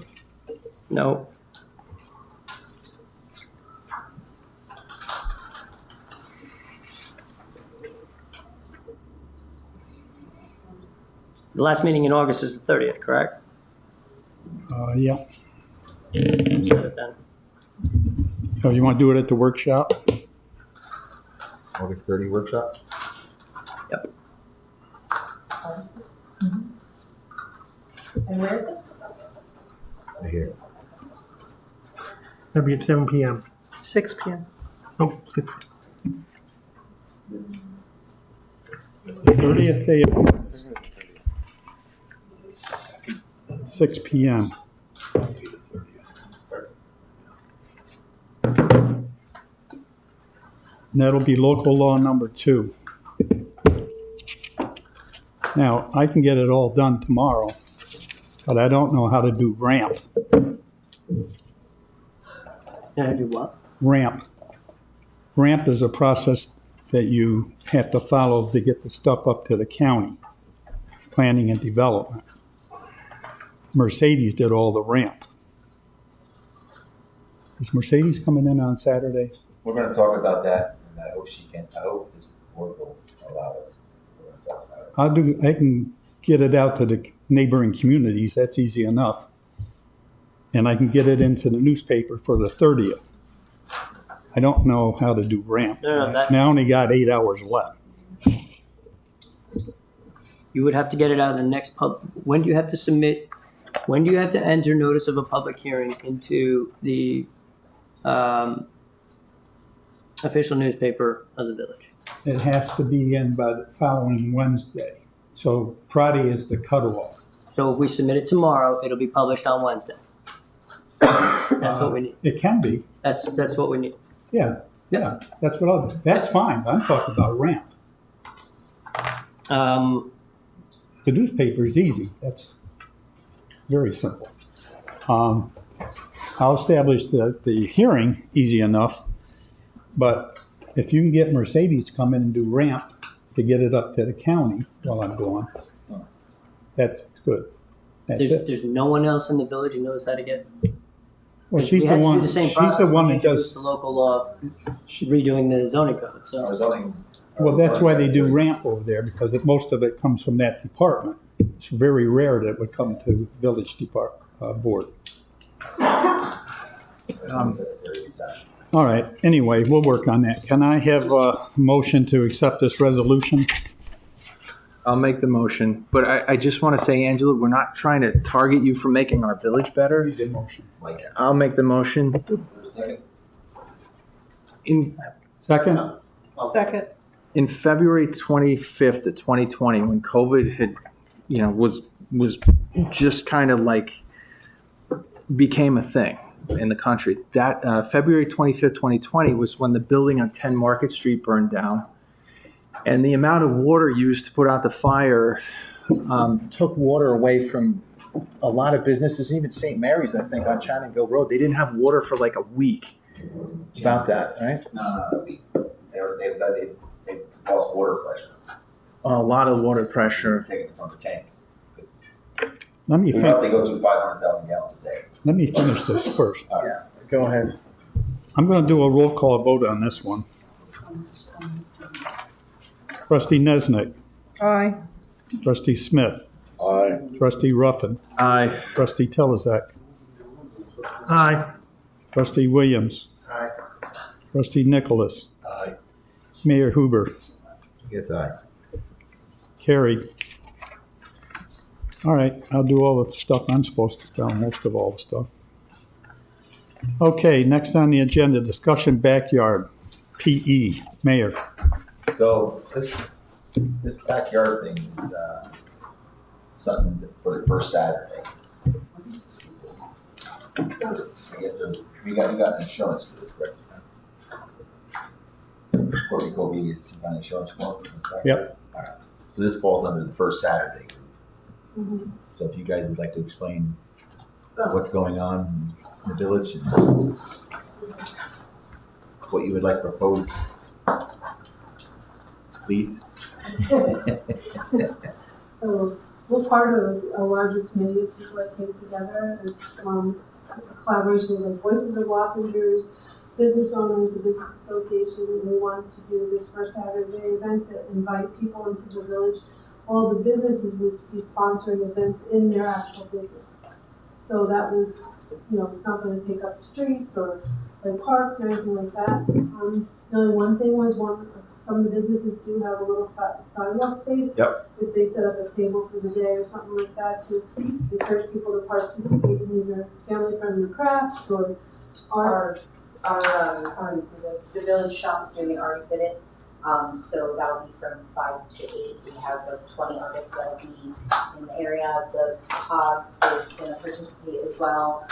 No. The last meeting in August is the 30th, correct? Yeah. Set it then. Oh, you want to do it at the workshop? August 30 workshop? Yep. And where is this? Right here. That'd be at 7 PM. 6 PM. Oh, 6. The 30th day of August. 6 PM. And that'll be local law number 2. Now, I can get it all done tomorrow, but I don't know how to do ramp. Yeah, do what? Ramp. Ramp is a process that you have to follow to get the stuff up to the county, planning and development. Mercedes did all the ramp. Is Mercedes coming in on Saturdays? We're gonna talk about that, and I hope I hope this board will allow us. We're gonna talk about it. I can get it out to the neighboring communities, that's easy enough. And I can get it into the newspaper for the 30th. I don't know how to do ramp. No, that- And I only got 8 hours left. You would have to get it out in the next when do you have to submit, when do you have to enter notice of a public hearing into the official newspaper of the village? It has to be in by the following Wednesday. So Friday is the cutoff. So if we submit it tomorrow, it'll be published on Wednesday. That's what we need. It can be, That's what we need. yeah, that's what I'll do. That's fine, I'm talking about ramp. The newspaper is easy, that's very simple. I'll establish the hearing easy enough, but if you can get Mercedes to come in and do ramp to get it up to the county while I'm gone, that's good. That's it. There's no one else in the village who knows how to get. Well, We she's had the to do one, the same she's process the when one we that introduced does, the local law, redoing the zoning code, so. Our zoning. well, that's why they do ramp over there, because most of it comes from that department. It's very rare that it would come to village board. All right, anyway, we'll work on that. Can I have a motion to accept this resolution? I'll make the motion, but I just want to say, Angela, we're not trying to target you for making our village better. You did motion. Like, I'll make the motion. second? Second? Second. In February 25th of 2020, when COVID had, was just kind of like became a thing in the country, that February 25th, 2020 was when the building on 10 Market Street burned down. And the amount of water used to put out the fire took water away from a lot of businesses, even St. Mary's, I think, on Chattanooga Road. They didn't have water for like a week. About that, right? No, they lost water pressure. A lot of water pressure. Taking it from the tank. Let me They go through 500,000 gallons a day. Let me finish this first. Yeah, go ahead. I'm going to do a roll call vote on this one. Trustee Nesnick, Aye. Trustee Smith, Aye. Trustee Ruffin, Aye. Trustee Telezak, Aye. Trustee Williams, Aye. Trustee Nicholas, Aye. Mayor Huber, Yes, aye. carried. All right, I'll do all the stuff I'm supposed to do, most of all the stuff. Okay, next on the agenda, discussion backyard, PE, Mayor. So this backyard thing is something for the first Saturday. I guess you got insurance for this, correct? Courtney Covey gets some kind of insurance for it? Yep. All right. So this falls under the first Saturday. So if you guys would like to explain what's going on in the village and what you would like to propose, please. So we're part of a larger committee of people that came together. It's a collaboration with Voices of Wappingers, business owners, the business association, and we wanted to do this first Saturday event to invite people into the village. All the businesses would be sponsoring events in their actual business. So that was, it's not going to take up streets or like parks or anything like that. The only one thing was some of the businesses do have a little sidewalk space. Yep. If they set up a table for the day or something like that to encourage people to participate in either family-friendly crafts or art. Art exhibits. The village shop is doing an art exhibit. So that'll be from 5 to 8. We have the 20 artists that'll be in the area. The HOG is going to participate as well.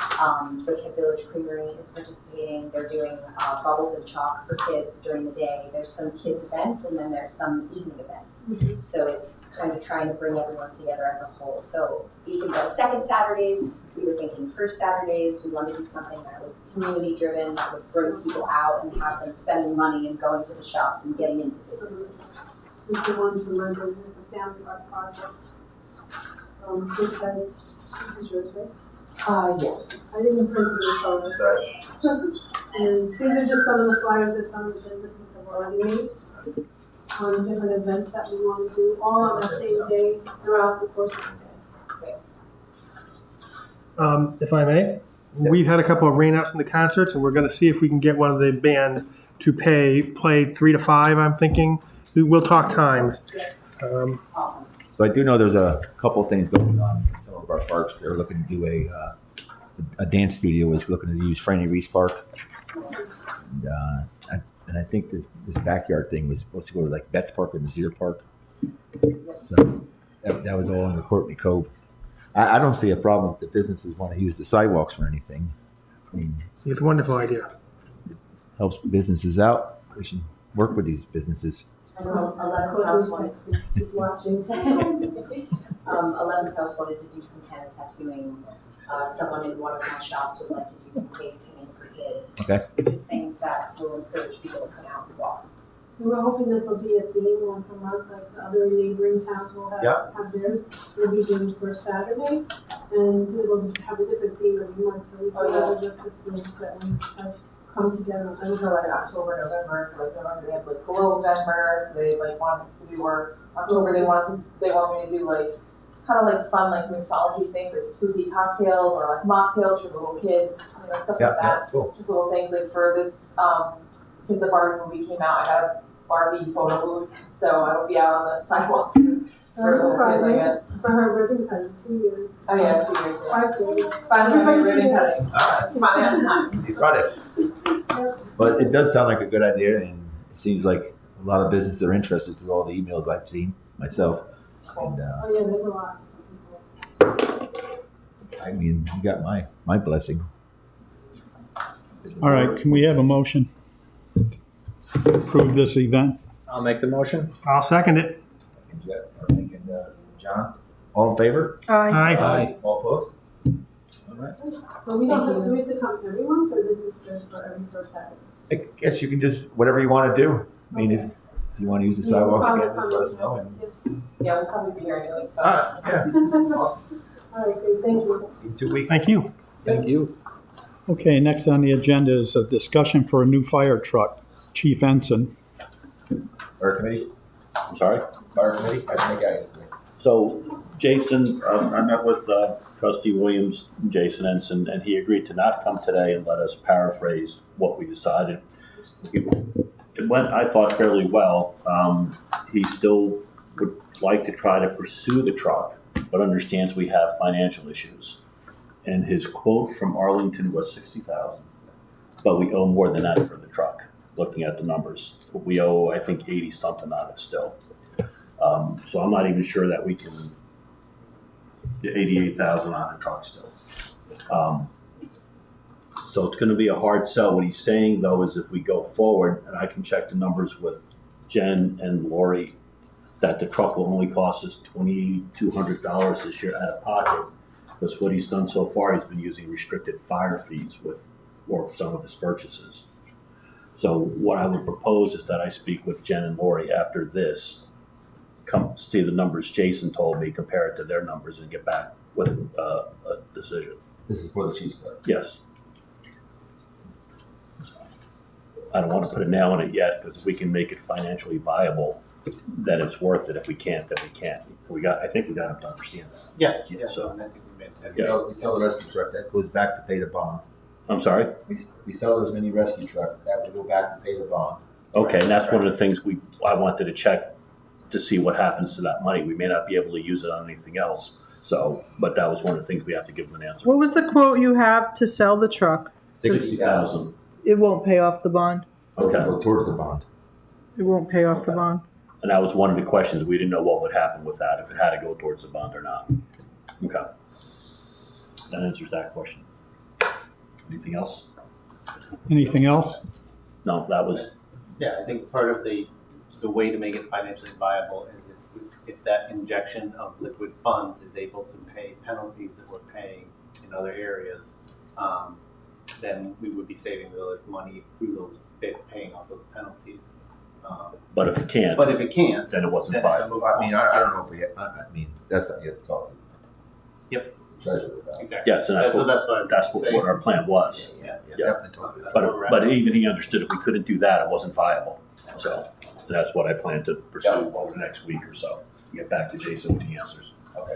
The Kip Village Creamery is participating. They're doing bubbles and chalk for kids during the day. There's some kids events and then there's some evening events. Mm-hmm. So it's kind of trying to bring everyone together as a whole. So even though second Saturdays, we were thinking first Saturdays, we wanted to do something that was community driven, that would bring people out and have them spending money and going to the shops and getting into businesses. Is the one from my business, the Family Art Project. Because this is yours, right? Yeah. I didn't print the photos. And these are just some of the flyers that some of the businesses have already made on different events that we want to do, all on that same day throughout the course of the day. If I may, we've had a couple of rainouts in the concerts, and we're going to see if we can get one of the bands to play 3 to 5. I'm thinking we'll talk times. Awesome. So I do know there's a couple of things going on in some of our parks. They're looking to do a dance studio is looking to use Franny Reese Park. And I think this backyard thing was supposed to go to like Betts Park or Mizzier Park. So that was all under Courtney Cove. I don't see a problem if the businesses want to use the sidewalks for anything. I mean, It's a wonderful idea. helps businesses out. We should work with these businesses. 11th House wanted Just watching. 11th House wanted to do some kind of tattooing. Someone in one of my shops would like to do some face painting for kids. Okay. Just things that will encourage people to come out and walk. And we're hoping this will be a theme once a month, like the other neighboring towns will have theirs. We'll be doing first Saturday, and it'll have a different theme every month, so we can have a list of themes that we have come together. And for like October, November, for like November they have like Glow November, so they like want us to do, or October they want me to do like kind of like fun like mixology things, like spooky cocktails or like mocktails for the little kids, stuff like that. Cool. Just little things like for this, because the Barbie movie came out, I got a Barbie photo booth, so I will be out on the sidewalk for little kids, I guess. For her ribbon cutting, 2 years. Oh yeah, 2 years. Yeah. 5 days. Finally, my ribbon cutting. Alright. Finally on time. You brought it. But it does sound like a good idea, and it seems like a lot of businesses are interested through all the emails I've seen myself. And Oh yeah, there's a lot of people. I mean, you got my blessing. All right, can we have a motion to approve this event? I'll make the motion. I'll second it. John, all in favor? Aye. All opposed? All right. So we don't have, do we have to come every month, or this is just for every first Saturday? I guess you can just whatever you want to do. I mean, if you want to use the sidewalks again, just let us know. And, Yeah, we'll probably be here anyway. So. awesome. All right, great, thank you. See you in 2 weeks. Thank you. Thank you. Okay, next on the agenda is a discussion for a new fire truck. Chief Ensign. Fire committee. I'm sorry. Fire committee. I think I yesterday. So, Jason, I met with Trustee Williams, Jason Ensign, and he agreed to not come today and let us paraphrase what we decided. It went, I thought, fairly well. He still would like to try to pursue the truck, but understands we have financial issues. And his quote from Arlington was $60,000, but we owe more than that for the truck, looking at the numbers. We owe, I think, 80-something on it still. So I'm not even sure that we can get 88,000 on the truck still. So it's going to be a hard sell. What he's saying, though, is if we go forward, and I can check the numbers with Jen and Lori, that the truck will only cost us $2,200 this year out of pocket. Because what he's done so far, he's been using restricted fire fees for some of his purchases. So what I would propose is that I speak with Jen and Lori after this come see the numbers Jason told me, compare it to their numbers, and get back with a decision. This is for the Chiefs Club. Yes. I don't want to put a nail in it yet, because if we can make it financially viable, then it's worth it. If we can't, then we can't. I think we got enough to understand that. Yeah, So- and I think we made sense. We sell the rescue truck, that goes back to pay the bond. I'm sorry? We sell those mini rescue truck, that would go back to pay the bond. Okay, and that's one of the things I wanted to check to see what happens to that money. We may not be able to use it on anything else. So, but that was one of the things we have to give them an answer. What was the quote you have to sell the truck? 60,000. It won't pay off the bond. Okay. Go towards the bond. It won't pay off the bond. And that was one of the questions. We didn't know what would happen with that, if it had to go towards the bond or not. Okay. That answers that question. Anything else? Anything else? No, that was, Yeah, I think part of the way to make it financially viable is if that injection of liquid funds is able to pay penalties that we're paying in other areas, then we would be saving the village money through those paying off those penalties. but if it can't, But if it can't, then it wasn't then it's a viable. moot I mean, point. I don't know if we, I mean, that's something you have to talk to. Yep. Treasurer about. Exactly. Yes, and that's So what, that's what I'm that's what saying. our plan was. Yeah, Yeah. definitely talk to That's that. where we're at. But even he understood if we couldn't do that, it wasn't viable. So that's what I plan to pursue over the next week or so. Get back to Jason with the answers. Okay.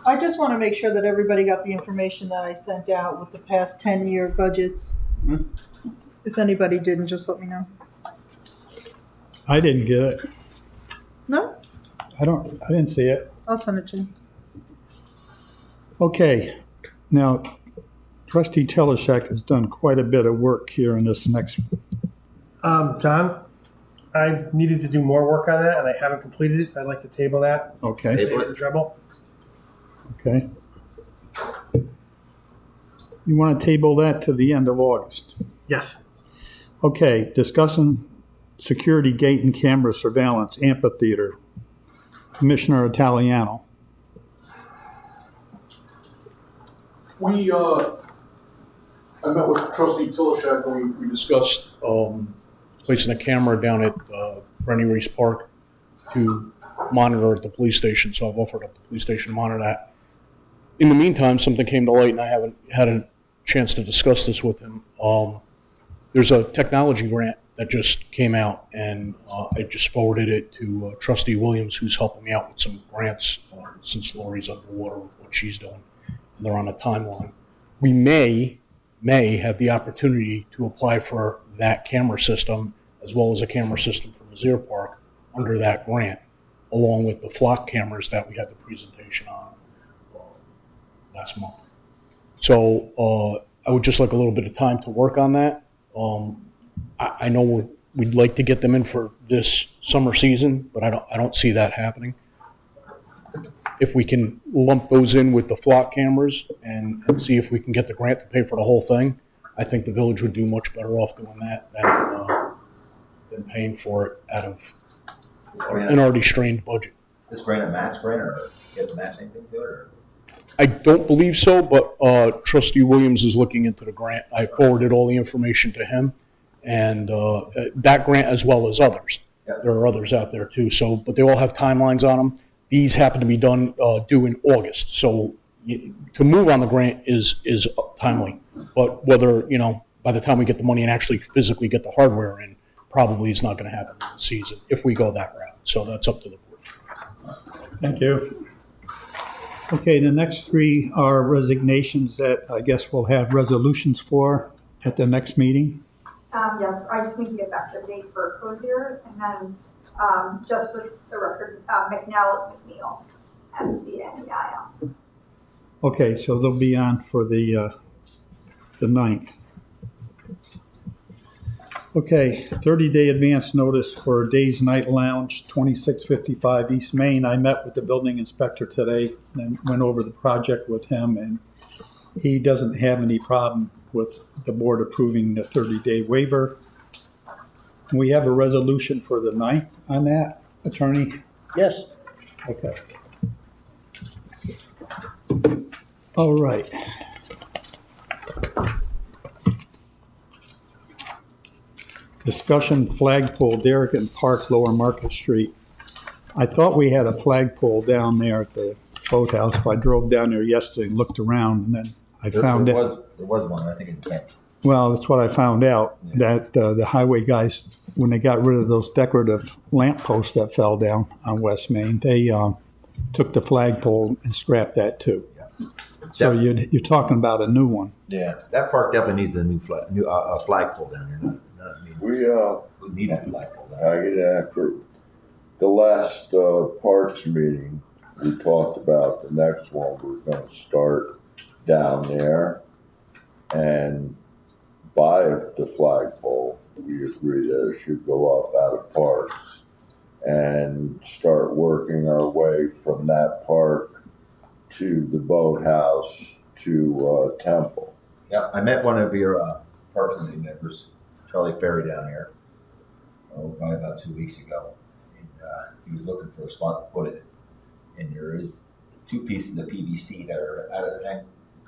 I just want to make sure that everybody got the information that I sent out with the past 10-year budgets. If anybody didn't, just let me know. I didn't get it. No? I didn't see it. I'll send it to you. Okay, now trustee Teleshek has done quite a bit of work here in this next, John, I needed to do more work on that, and I haven't completed it, so I'd like to table that. okay, Save the trouble. okay. You want to table that to the end of August? Yes. Okay, discussing security gate and camera surveillance amphitheater. Commissioner Italiano. I met with trustee Tilishak and we discussed, placing a camera down at, Rennie Reese Park to monitor at the police station, so I've offered up the police station to monitor that. In the meantime, something came to light and I haven't had a chance to discuss this with him. There's a technology grant that just came out and, I just forwarded it to trustee Williams, who's helping me out with some grants, since Lori's underwater with what she's doing. And they're on a timeline. We may have the opportunity to apply for that camera system as well as a camera system for Mizzier Park under that grant, along with the flock cameras that we had the presentation on last month. So I would just like a little bit of time to work on that. I know we'd like to get them in for this summer season, but I don't see that happening. If we can lump those in with the flock cameras and see if we can get the grant to pay for the whole thing, I think the village would do much better off doing that than paying for it out of an already strained budget. This grant a match grant or you have to match anything to it or? I don't believe so, but trustee Williams is looking into the grant. I forwarded all the information to him, and that grant as well as others. Yep. There are others out there too. So, but they all have timelines on them. These happen to be done due in August. So to move on the grant is timely. But whether, by the time we get the money and actually physically get the hardware in, probably is not going to happen in the season if we go that route. So that's up to the board. Thank you. Okay, the next three are resignations that I guess we'll have resolutions for at the next meeting. Yes, I just need to get back to the date for Cozier, and then just with the record, McNeil is McNeil, McNeil. Okay, so they'll be on for the 9th. Okay, 30-day advance notice for Days Night Lounge, 2655 East Main. I met with the building inspector today and went over the project with him, and he doesn't have any problem with the board approving the 30-day waiver. We have a resolution for the 9th on that, attorney? Yes. Okay. All right. Discussion flagpole, Derrick and Park, Lower Market Street. I thought we had a flagpole down there at the boathouse, but I drove down there yesterday and looked around, and then I found there out. was one, I think, in Kent. Well, that's what I found out, that the highway guys, when they got rid of those decorative lamp posts that fell down on West Main, they took the flagpole and scrapped that too. So you're talking about a new one. Yeah, that park definitely needs a new flagpole down there. We need a flagpole down there. after the last parks meeting, we talked about the next one. We're going to start down there and buy the flagpole. We agree that it should go up out of parks and start working our way from that park to the boathouse to Temple. Yeah, I met one of your park committee members, Charlie Ferry, down here, probably about 2 weeks ago. And he was looking for a spot to put it. And there is 2 pieces of PVC that are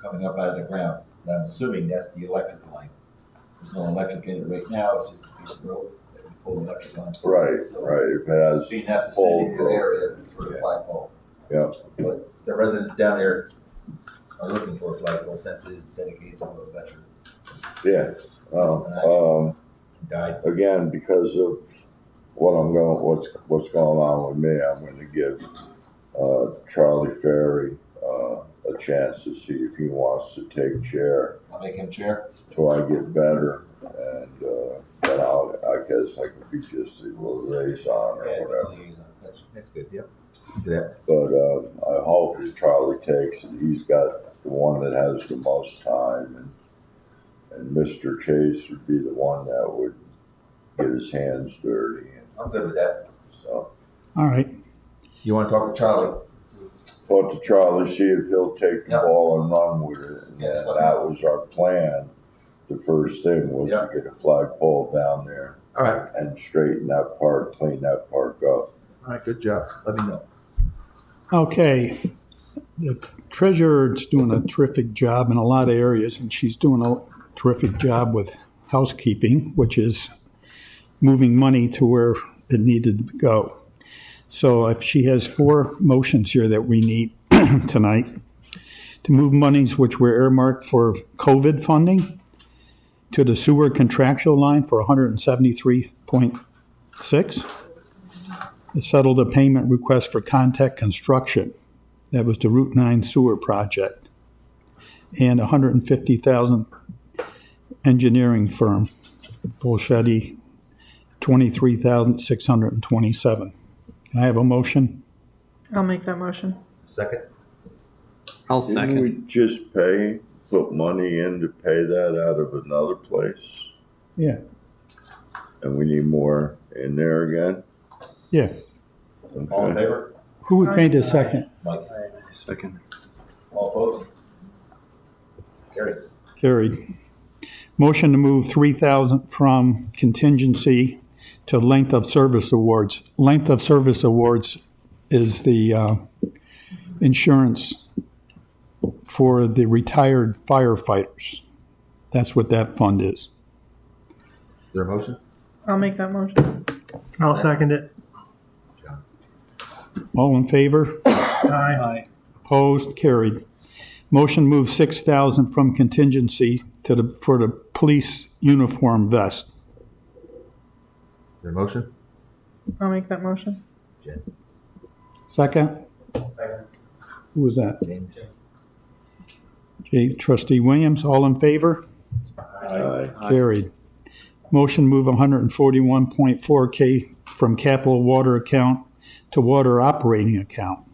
coming up out of the ground. And I'm assuming that's the electric line. There's no electric in it right now. It's just a piece of rope that we pull the electric line for. Right. It has Being at the city of the area for the flagpole. Yeah. But the residents down there are looking for a flagpole since it is dedicated to a veteran. Yes. Died. Again, because of what's going on with me, I'm going to give Charlie Ferry a chance to see if he wants to take chair. I'll make him chair. Till I get better, and then I guess I could be just a liaison or whatever. That's good. Yep. Yeah. But I hope that Charlie takes it. He's got the one that has the most time, and Mr. Chase would be the one that would get his hands dirty. I'm good with that. So. All right. You want to talk to Charlie? Talk to Charlie, see if he'll take the ball and run with it. And that was our plan. The first thing was to get a flagpole down there. All right. And straighten that park, clean that park up. All right, good job. Let me know. Okay. The treasurer is doing a terrific job in a lot of areas, and she's doing a terrific job with housekeeping, which is moving money to where it needed to go. So if she has 4 motions here that we need tonight, to move monies which were earmarked for COVID funding to the sewer contractual line for 173.6. To settle the payment request for Contact Construction. That was the Route 9 sewer project. And $150,000 engineering firm, Volchetti, $23,627. Can I have a motion? I'll make that motion. Second. I'll Didn't second. we just put money in to pay that out of another place? Yeah. And we need more in there again? Yeah. Okay. All in favor? Who made the second? Mike. Second. All opposed? Carried. Carried. Motion to move 3,000 from contingency to length of service awards. Length of service awards is the insurance for the retired firefighters. That's what that fund is. Is there a motion? I'll make that motion. I'll second it. All in favor? Aye. Opposed? Carried. Motion move 6,000 from contingency for the police uniform vest. Is there a motion? I'll make that motion. Jen. Second? Second. Who was that? James. Trustee Williams, all in favor? Aye. Carried. Motion move 141.4K from capital water account to water operating account.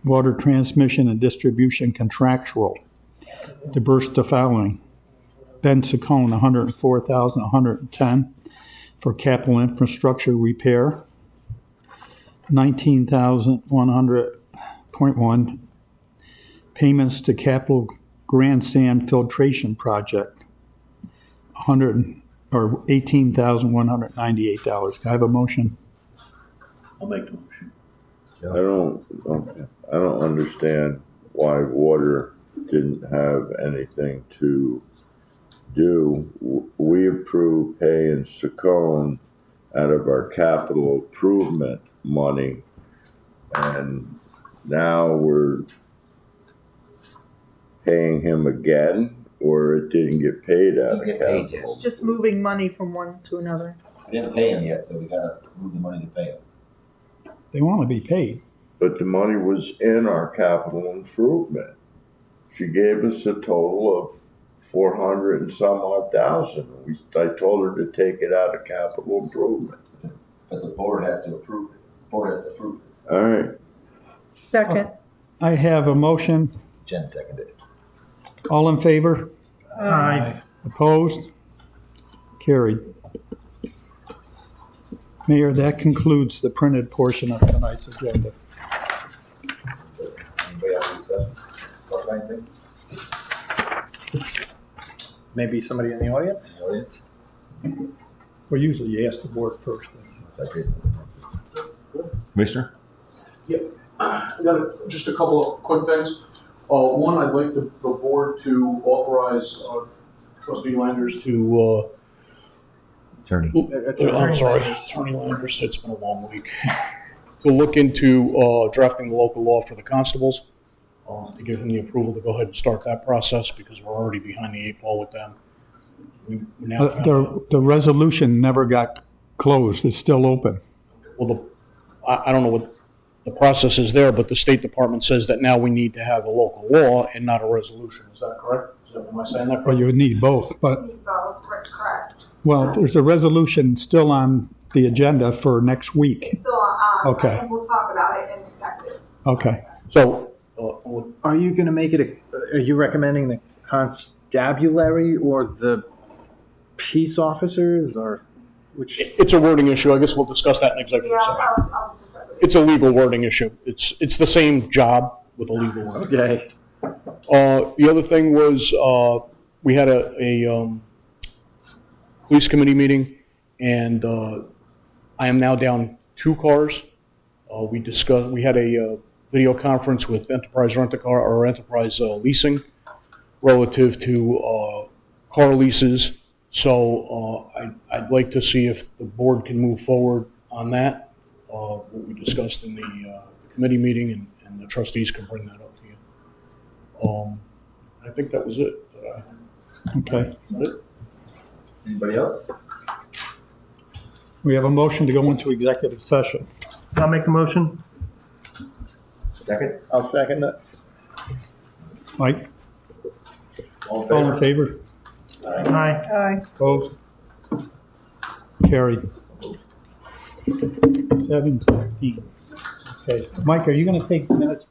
Water transmission and distribution contractual. Diverse the following. Ben Saccone, $104,110 for capital infrastructure repair. $19,100.1 payments to capital grandstand filtration project. $18,198. Can I have a motion? I'll make the motion. I don't understand why water didn't have anything to do. We approved paying Saccone out of our capital improvement money and now we're paying him again, or it didn't get paid out of Didn't get paid capital? Just moving money from one to another. We didn't pay him yet, so we gotta move the money to pay him. They want to be paid. But the money was in our capital improvement. She gave us a total of 400 and some odd thousand. I told her to take it out of capital improvement. But the board has to approve it. The board has to approve this. All right. Second. I have a motion. Jen seconded it. All in favor? Aye. Opposed? Carried. Mayor, that concludes the printed portion of tonight's agenda. Anybody else discuss? Talk about anything? Maybe somebody in the audience? In the audience? Well, usually you ask the board first. Commissioner? I got just a couple of quick things. One, I'd like the board to authorize trustee Landers to, Attorney. I'm sorry, Attorney Landers, it's been a long week, to look into drafting the local law for the constables, to give him the approval to go ahead and start that process, because we're already behind the 8 ball with them. We now found The resolution never got closed. It's still open. Well, I don't know what the process is there, but the State Department says that now we need to have a local law and not a resolution. Is that correct? Am I saying that Well, correct? you would need both, but, Need both, correct. well, there's a resolution still on the agenda for next week. It's still on, Okay. and we'll talk about it in executive. Okay. So, Are you gonna make it are you recommending the constabulary or the peace officers, or which? it's a wording issue. I guess we'll discuss that in executive Yeah, session. I'll discuss it. It's a legal wording issue. It's the same job with a legal word. Okay. The other thing was, we had a police committee meeting, and I am now down 2 cars. We had a video conference with Enterprise Rent-A-Car, or Enterprise Leasing, relative to car leases. So I'd like to see if the board can move forward on that, what we discussed in the committee meeting, and the trustees can bring that up to you. I think that was it. Okay. Anybody else? We have a motion to go into executive session. I'll make the motion. Second? I'll second that. Mike, All all in favor? Aye. Aye. Opposed? Carried. 7:15. Okay. Mike, are you going to take minutes?